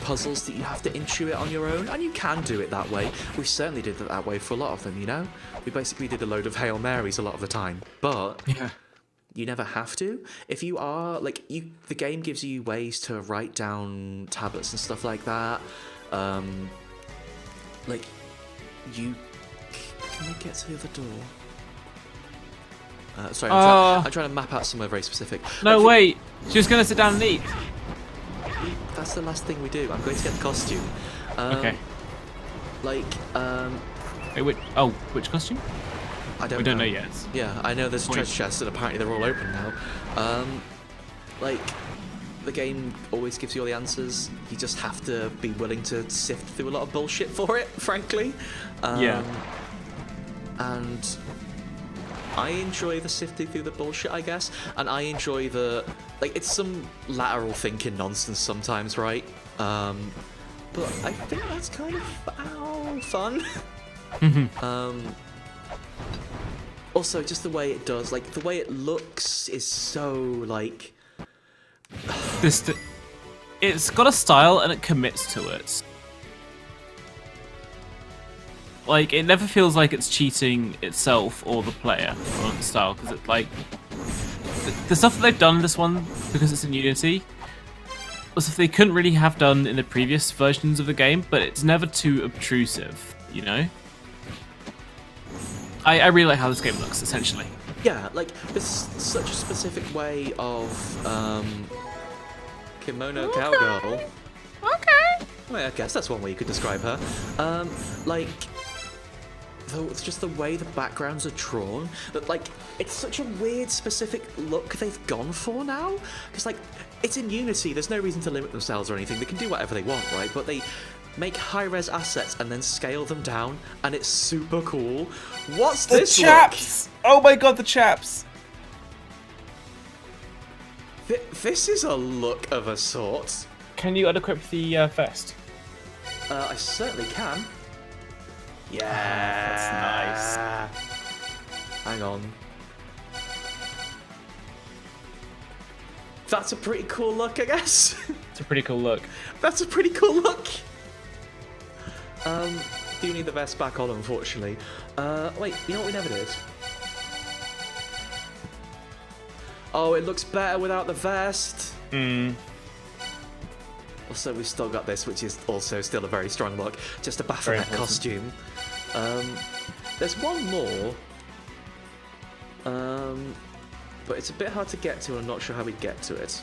puzzles that you have to intuit on your own, and you can do it that way. We certainly did it that way for a lot of them, you know? We basically did a load of Hail Marys a lot of the time. But Yeah. you never have to. If you are like the game gives you ways to write down tablets and stuff like that. Like you can we get to the other door? Sorry, I'm trying to map out somewhere very specific. No, wait. She was going to sit down and eat. That's the last thing we do. I'm going to get the costume. Okay. Like, Wait, which costume? I don't. We don't know yet. Yeah, I know there's a treasure chest, and apparently they're all open now. Like, the game always gives you all the answers. You just have to be willing to sift through a lot of bullshit for it, frankly. Yeah. And I enjoy the sifting through the bullshit, I guess, and I enjoy the like it's some lateral thinking nonsense sometimes, right? But I think that's kind of fun. Also, just the way it does, like the way it looks, is so like It's got a style and it commits to it. Like, it never feels like it's cheating itself or the player on its style, because it's like the stuff that they've done in this one, because it's in Unity, was stuff they couldn't really have done in the previous versions of the game, but it's never too obtrusive, you know? I really like how this game looks, essentially. Yeah, like there's such a specific way of kimono cowgirl. Okay. Well, I guess that's one way you could describe her. Like, it's just the way the backgrounds are drawn. That like, it's such a weird, specific look they've gone for now. Because like, it's in Unity. There's no reason to limit themselves or anything. They can do whatever they want, right? But they make high-res assets and then scale them down, and it's super cool. What's this? The chaps! Look? Oh my god, the chaps! This is a look of a sort. Can you unequip the vest? I certainly can. Yeah, that's nice. Hang on. That's a pretty cool look, I guess. It's a pretty cool look. That's a pretty cool look. Do need the vest back on, unfortunately. Wait, you know what we never did? Oh, it looks better without the vest. Also, we've still got this, which is also still a very strong look. Just a Baphomet costume. There's one more. But it's a bit hard to get to, and I'm not sure how we get to it.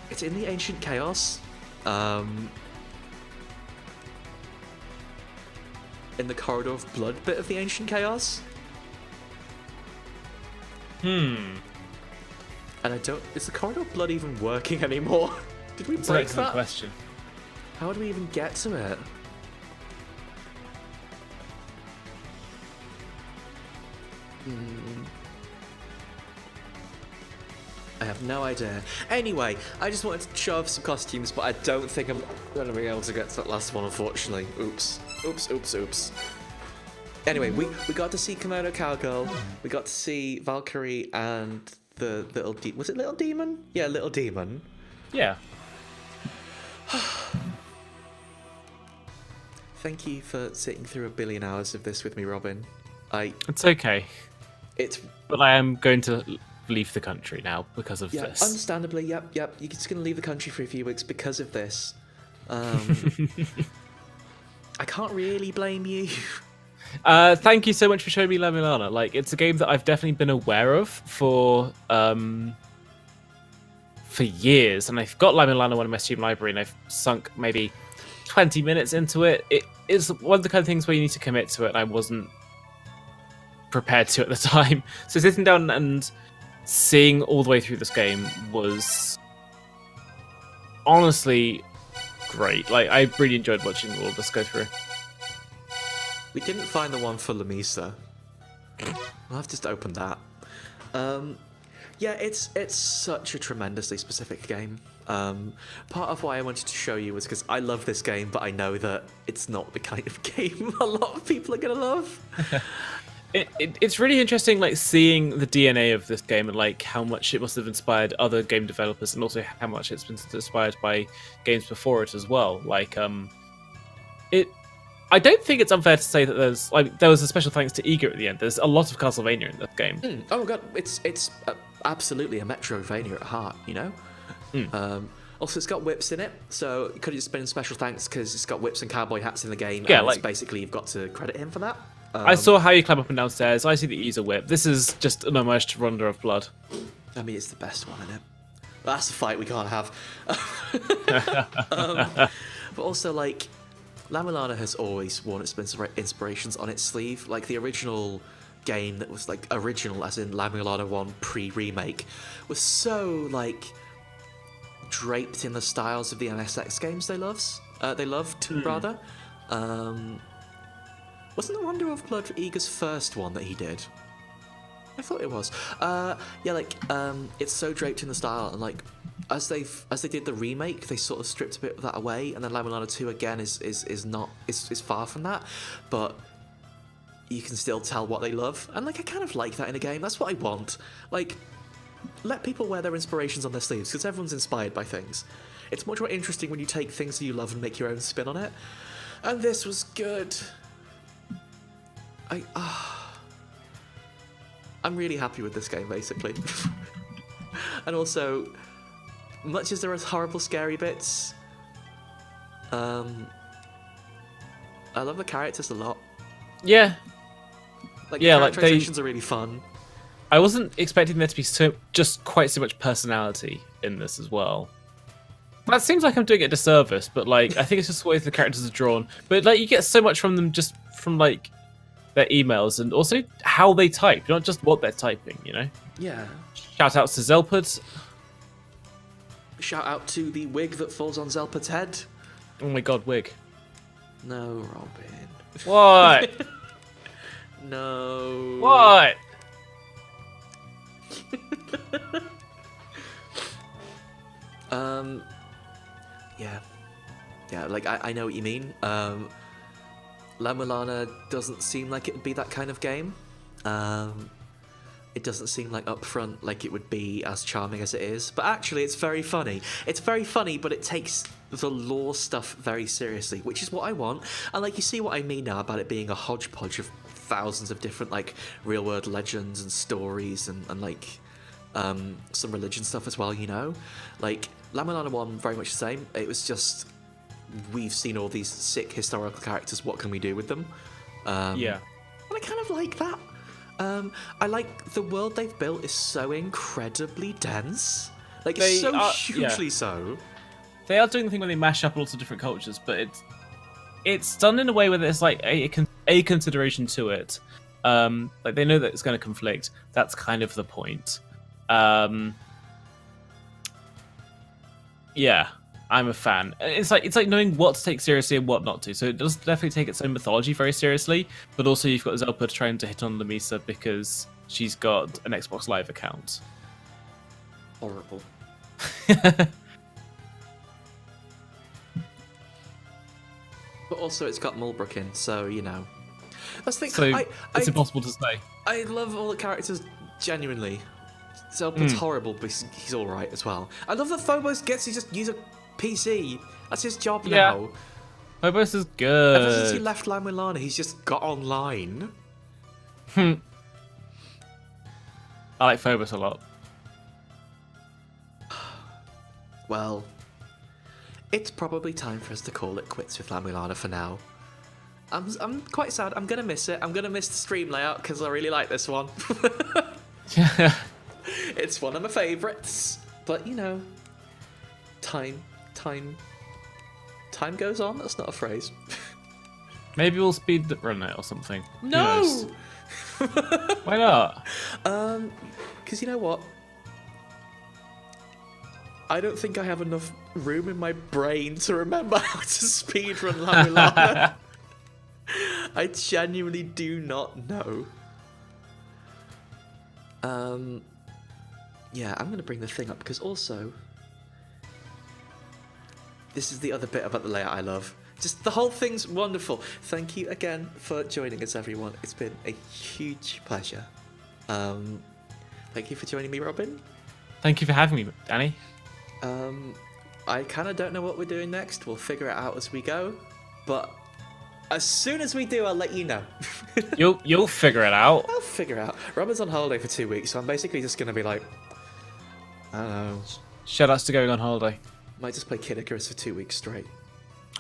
It's in the Ancient Chaos. In the Corridor of Blood bit of the Ancient Chaos. And I don't... Is the Corridor of Blood even working anymore? Did we break that? Question. How do we even get to it? I have no idea. Anyway, I just wanted to show off some costumes, but I don't think I'm going to be able to get to that last one, unfortunately. Oops. Oops. Anyway, we got to see Kimono Cowgirl, we got to see Valkyrie and the little demon. Was it Little Demon? Yeah, Little Demon. Yeah. Thank you for sitting through 1 billion hours of this with me, Robin. It's okay. It's... But I am going to leave the country now because of this. Understandably, yep. You're just going to leave the country for a few weeks because of this. I can't really blame you. Thank you so much for showing me La Mulana. Like, it's a game that I've definitely been aware of for years, and I've got La Mulana in my Steam library, and I've sunk maybe 20 minutes into it. It is one of the kind of things where you need to commit to it, and I wasn't prepared to at the time. So sitting down and seeing all the way through this game was honestly great. Like, I really enjoyed watching all of this go through. We didn't find the one for Lamisa. I'll have to just open that. Yeah, it's such a tremendously specific game. Part of why I wanted to show you was because I love this game, but I know that it's not the kind of game a lot of people are gonna love. It's really interesting, like, seeing the DNA of this game and like how much it must have inspired other game developers, and also how much it's been inspired by games before it as well. Like, I don't think it's unfair to say that there was a special thanks to Eager at the end. There's a lot of Castlevania in this game. Oh my god, it's absolutely a Metroidvania at heart, you know? Also, it's got whips in it, so it could have just been special thanks because it's got whips and cowboy hats in the game. Yeah, and like, it's basically you've got to credit him for that. I saw how you climb up and down stairs. I see that you use a whip. This is just an homage to Ronda of Blood. I mean, it's the best one, isn't it? That's a fight we can't have. But also, like, La Mulana has always worn its inspirations on its sleeve. Like, the original game that was, like, original, as in La Mulana 1 pre-remake, was so, like, draped in the styles of the MSX games they loved, rather. Wasn't the Wonder of Blood Eager's first one that he did? I thought it was. Yeah, like, it's so draped in the style, and like, as they did the remake, they sort of stripped a bit of that away, and then La Mulana 2 again is far from that, but you can still tell what they love, and like, I kind of like that in a game. That's what I want. Like, let people wear their inspirations on their sleeves, because everyone's inspired by things. It's much more interesting when you take things that you love and make your own spin on it, and this was good. I'm really happy with this game, basically. And also, much as there are horrible, scary bits, I love the characters a lot. Yeah. Like, yeah, the like characterizations are really fun. I wasn't expecting there to be quite so much personality in this as well. That seems like I'm doing it a disservice, but like, I think it's just the way the characters are drawn. But like, you get so much from them just from like their emails, and also how they type, not just what they're typing, you know? Yeah. Shout outs to Zelpud. Shout out to the wig that falls on Zelpud's head. Oh my god, wig. No, Robin. What? No. What? Yeah, like, I know what you mean. La Mulana doesn't seem like it would be that kind of game. It doesn't seem like upfront like it would be as charming as it is. But actually, it's very funny. It's very funny, but it takes the lore stuff very seriously, which is what I want. And like, you see what I mean now about it being a hodgepodge of thousands of different like real-world legends and stories and like some religion stuff as well, you know? Like, La Mulana 1, very much the same. It was just, we've seen all these sick historical characters, what can we do with them? Yeah. And I kind of like that. I like the world they've built is so incredibly dense. Like, it's so hugely so. They are doing the thing where they mash up lots of different cultures, but it's done in a way where there's like a consideration to it. Like, they know that it's going to conflict. That's kind of the point. Yeah, I'm a fan. It's like knowing what to take seriously and what not to. So it does definitely take its own mythology very seriously, but also you've got Zelpud trying to hit on Lamisa because she's got an Xbox Live account. Horrible. But also, it's got Mulbrook in, so you know. That's the thing. So it's impossible to say. I love all the characters genuinely. Zelpud's horrible, but he's all right as well. I love that Phobos gets to just use a PC. That's his job now. Phobos is good. Ever since he left La Mulana, he's just got online. I like Phobos a lot. Well, it's probably time for us to call it quits with La Mulana for now. I'm quite sad. I'm gonna miss it. I'm gonna miss the stream layout because I really like this one. It's one of my favourites. But you know, time goes on. That's not a phrase. Maybe we'll speed run it or something. No. Why not? Because you know what? I don't think I have enough room in my brain to remember how to speedrun La Mulana. I genuinely do not know. Yeah, I'm going to bring the thing up because also, this is the other bit about the layout I love. Just the whole thing's wonderful. Thank you again for joining us, everyone. It's been a huge pleasure. Thank you for joining me, Robin. Thank you for having me, Danny. I kind of don't know what we're doing next. We'll figure it out as we go. But as soon as we do, I'll let you know. You'll figure it out. I'll figure it out. Robin's on holiday for 2 weeks, so I'm basically just going to be like, I don't know. Shout outs to going on holiday. Might just play Kid Icarus for 2 weeks straight.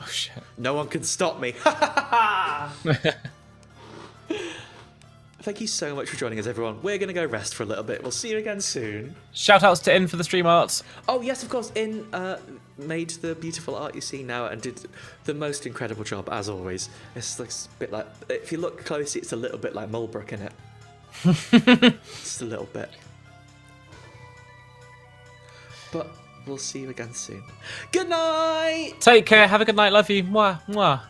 Oh shit. No one can stop me. Thank you so much for joining us, everyone. We're going to go rest for a little bit. We'll see you again soon. Shout outs to In for the stream arts. Oh, yes, of course. In made the beautiful art you see now and did the most incredible job, as always. It's like a bit like, if you look closely, it's a little bit like Mulbrook in it. Just a little bit. But we'll see you again soon. Good night! Take care. Have a good night. Love you. Mwah. Mwah.